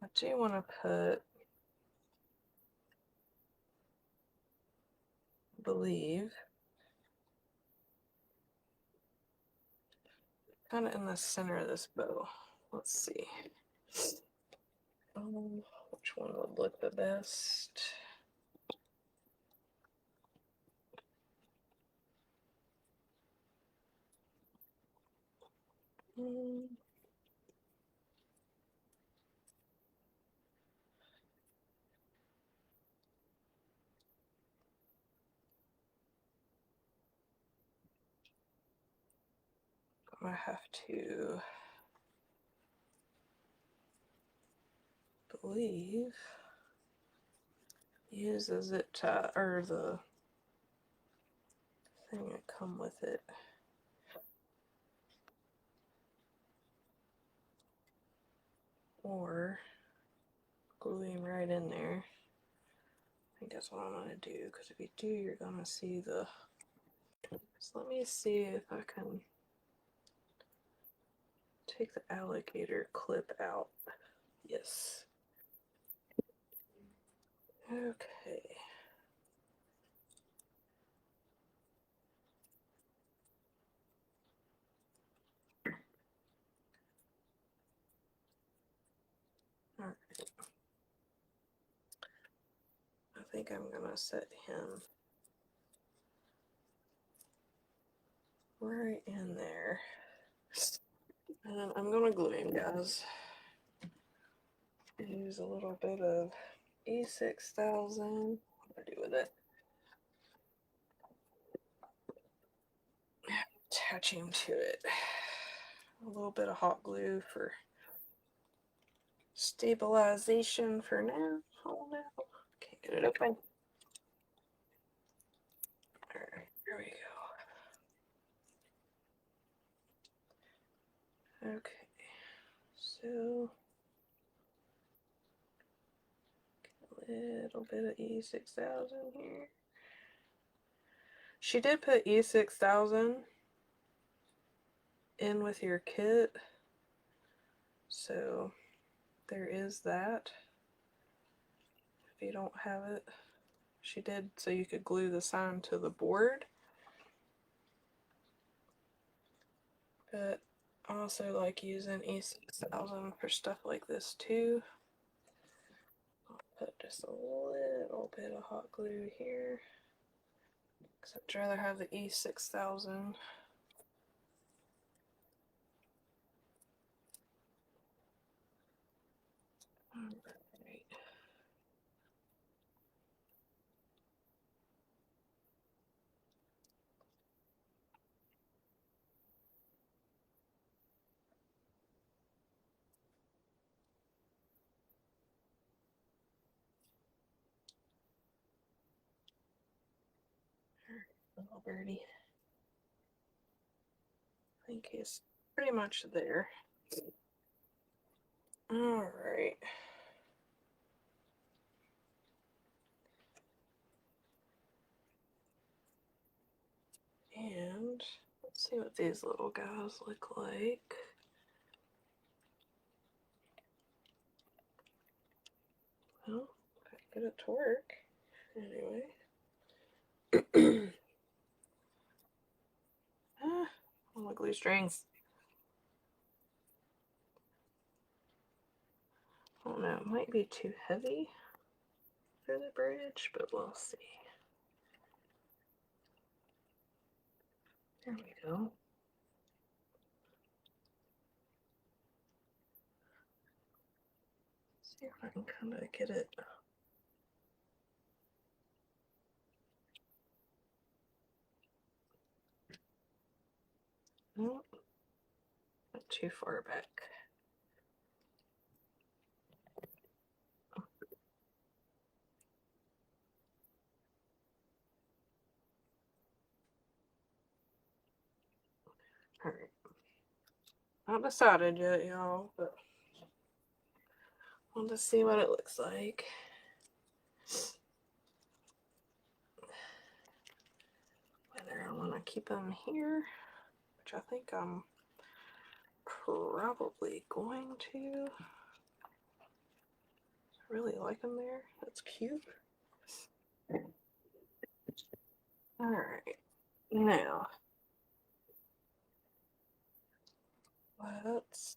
I do want to put, I believe, kind of in the center of this bow. Let's see. one would look the best. I have to believe use a zip tie or the thing that come with it. Or glue him right in there. I think that's what I'm gonna do, because if you do, you're gonna see the. So let me see if I can take the alligator clip out. Yes. Okay. All right. I think I'm gonna set him right in there. And I'm gonna glue him, guys. Use a little bit of E6000. What do I do with it? Attach him to it. A little bit of hot glue for stabilization for now. Oh no, can't get it open. Alright, here we go. Okay, so a little bit of E6000 here. She did put E6000 in with your kit, so there is that. If you don't have it, she did so you could glue the sign to the board. But I also like using E6000 for stuff like this too. I'll put just a little bit of hot glue here, because I'd rather have the E6000. Alright. Little birdie. I think he's pretty much there. Alright. And let's see what these little guys look like. Well, I get it to work. Anyway. All the glue strings. I don't know, it might be too heavy for the bridge, but we'll see. There we go. See if I can kind of get it. Nope, not too far back. All right. Not decided yet, y'all, but we'll just see what it looks like. Whether I want to keep them here, which I think I'm probably going to. I really like them there. That's cute. All right, now let's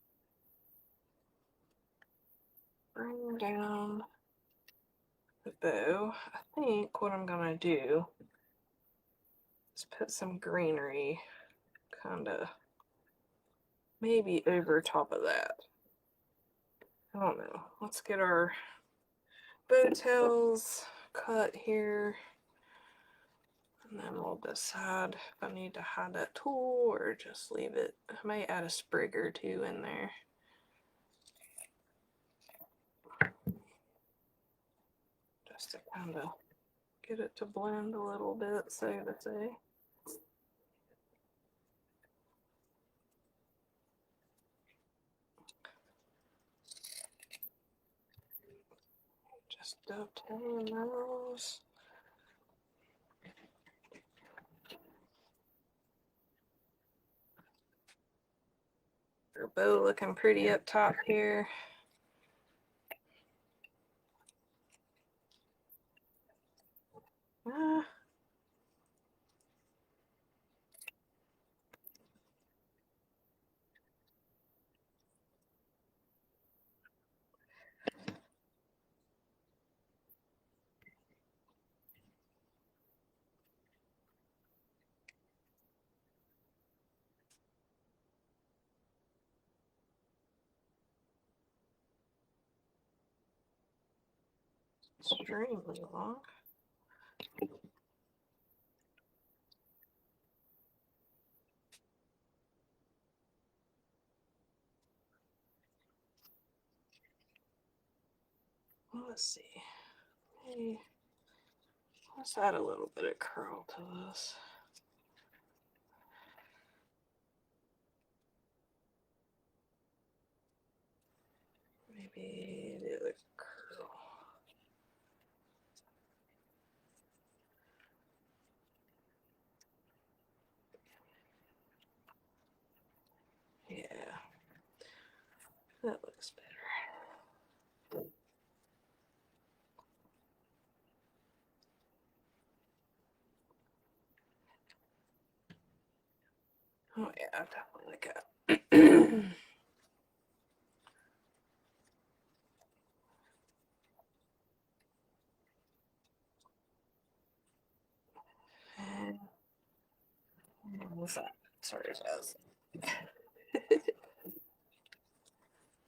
bring down bow, I think what I'm gonna do is put some greenery kind of maybe over top of that. I don't know. Let's get our bow tails cut here. And then we'll decide if I need to hide that tool or just leave it. I may add a sprig or two in there. Just to kind of get it to blend a little bit, so to say. Just dovetailing those. Our bow looking pretty up top here. Extremely long. Let's see. Maybe let's add a little bit of curl to this. Maybe the other curl. Yeah, that looks better. Oh yeah, I definitely like that. What's that? Sorry, guys.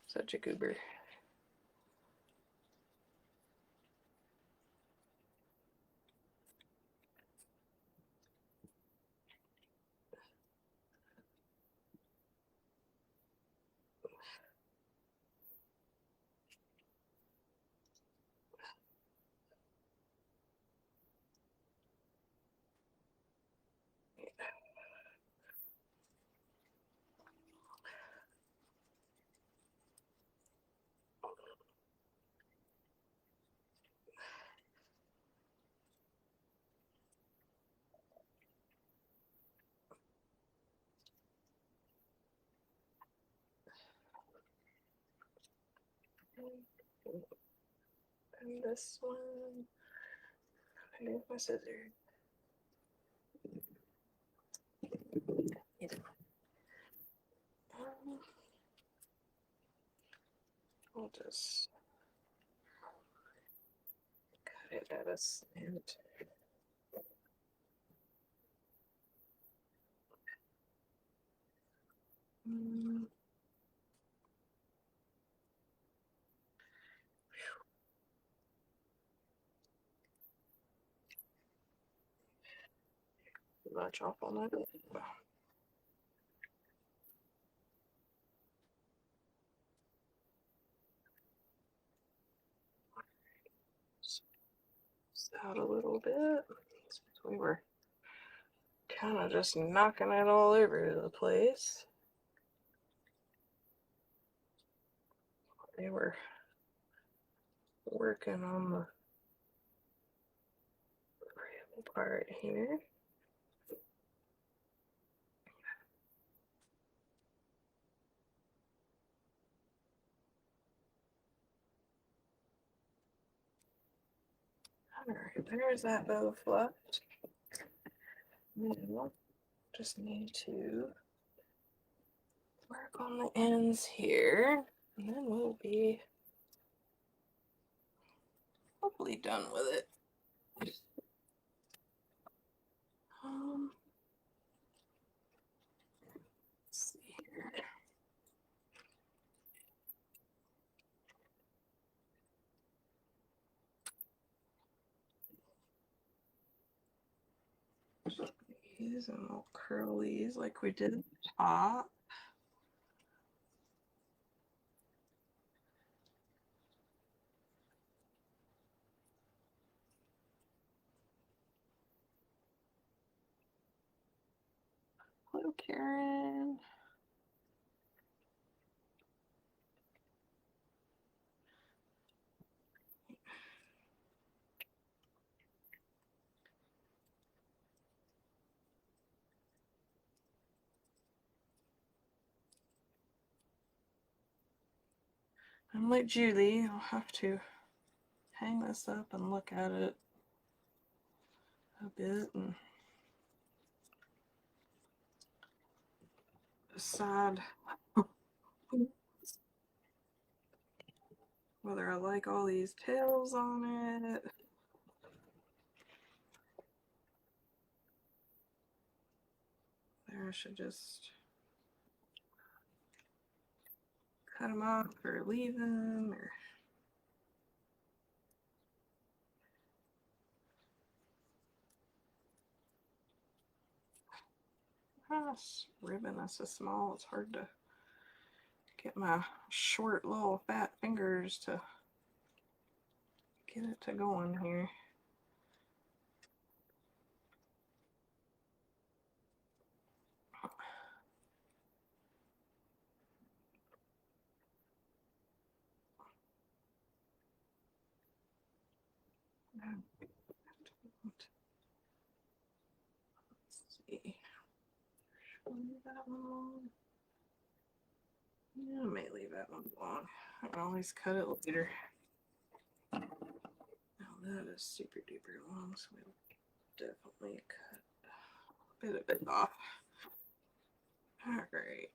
Such a goober. And this one, I need my scissors. I'll just cut it at a slant. Much off on that. Out a little bit. We were kind of just knocking it all over the place. They were working on the rim part here. Alright, there's that bow fluffed. Now, just need to work on the ends here, and then we'll be probably done with it. Let's see here. These and little curlies like we did at the top. Hello, Karen. I'm like Julie, I'll have to hang this up and look at it a bit and decide whether I like all these tails on it. There, I should just cut them off or leave them, or this ribbon is so small it's hard to get my short little fat fingers to get it to go in here. Let's see. Should I leave that one alone? Yeah, I may leave that one alone. I can always cut it later. Now that is super duper long, so we'll definitely cut a bit of it off. Alright.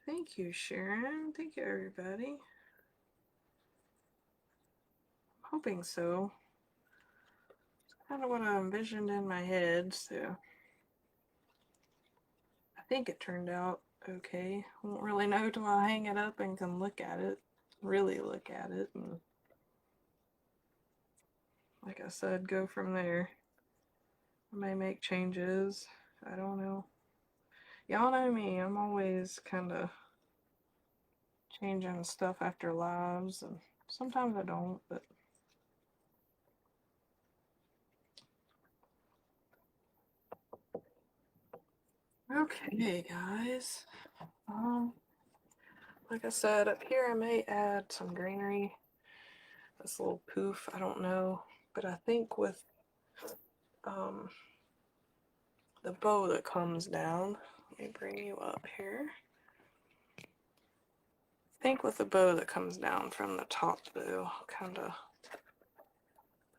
Thank you, Sharon. Thank you, everybody. I'm hoping so. It's kind of what I envisioned in my head, so I think it turned out okay. I won't really know till I hang it up and can look at it, really look at it, and like I said, go from there. I may make changes. I don't know. Y'all know me. I'm always kind of changing stuff after lives, and sometimes I don't, but okay, guys. Like I said, up here I may add some greenery. This little poof, I don't know, but I think with the bow that comes down, let me bring you up here. I think with the bow that comes down from the top, though, kind of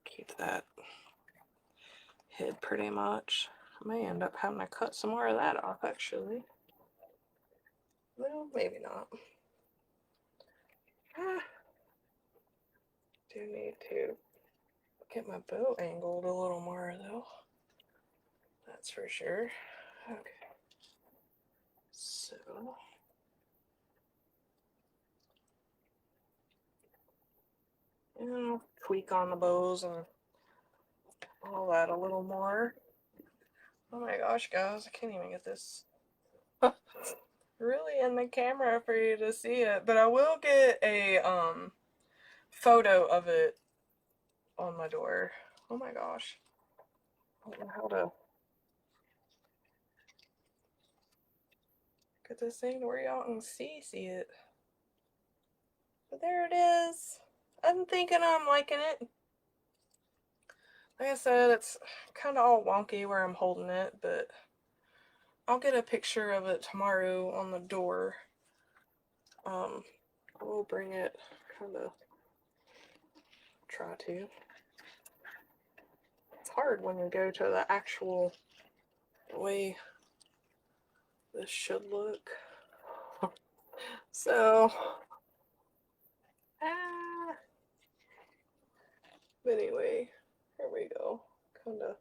keep that hid pretty much. I may end up having to cut some more of that off, actually. Well, maybe not. Do need to get my bow angled a little more, though. That's for sure. Okay. So I'll tweak on the bows and all that a little more. Oh my gosh, guys, I can't even get this really in the camera for you to see it, but I will get a photo of it on my door. Oh my gosh. I don't know how to get this thing to where y'all can see it. But there it is. I'm thinking I'm liking it. Like I said, it's kind of all wonky where I'm holding it, but I'll get a picture of it tomorrow on the door. We'll bring it, kind of try to. It's hard when you go to the actual way this should look. So But anyway, here we go. Kind of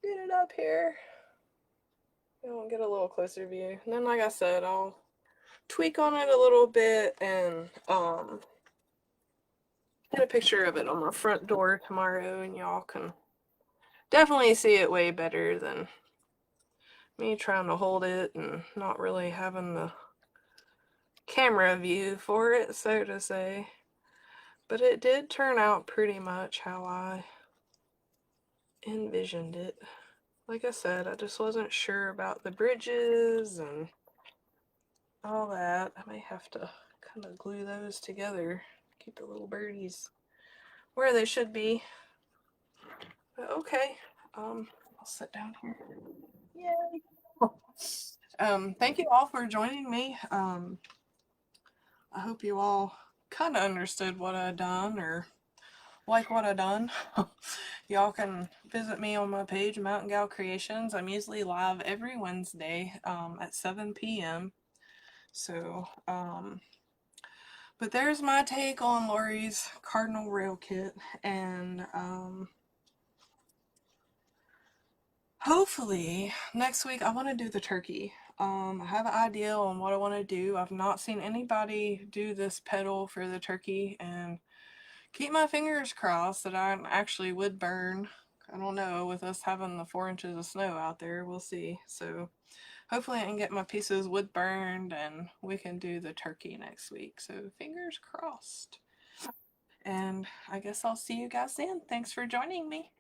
get it up here. I'll get a little closer view. And then, like I said, I'll tweak on it a little bit and get a picture of it on my front door tomorrow, and y'all can definitely see it way better than me trying to hold it and not really having the camera view for it, so to say. But it did turn out pretty much how I envisioned it. Like I said, I just wasn't sure about the bridges and all that. I may have to kind of glue those together, keep the little birdies where they should be. But okay, I'll sit down here. Yay! Thank you all for joining me. I hope you all kind of understood what I done or like what I done. Y'all can visit me on my page, Mountain Gal Creations. I'm usually live every Wednesday at 7 p.m. So, but there's my take on Lori's Cardinal rail kit, and hopefully next week I want to do the turkey. I have an idea on what I want to do. I've not seen anybody do this pedal for the turkey, and keep my fingers crossed that I actually would burn. I don't know, with us having the 4 inches of snow out there, we'll see. So hopefully I can get my pieces wood burned and we can do the turkey next week. So fingers crossed. And I guess I'll see you guys then. Thanks for joining me.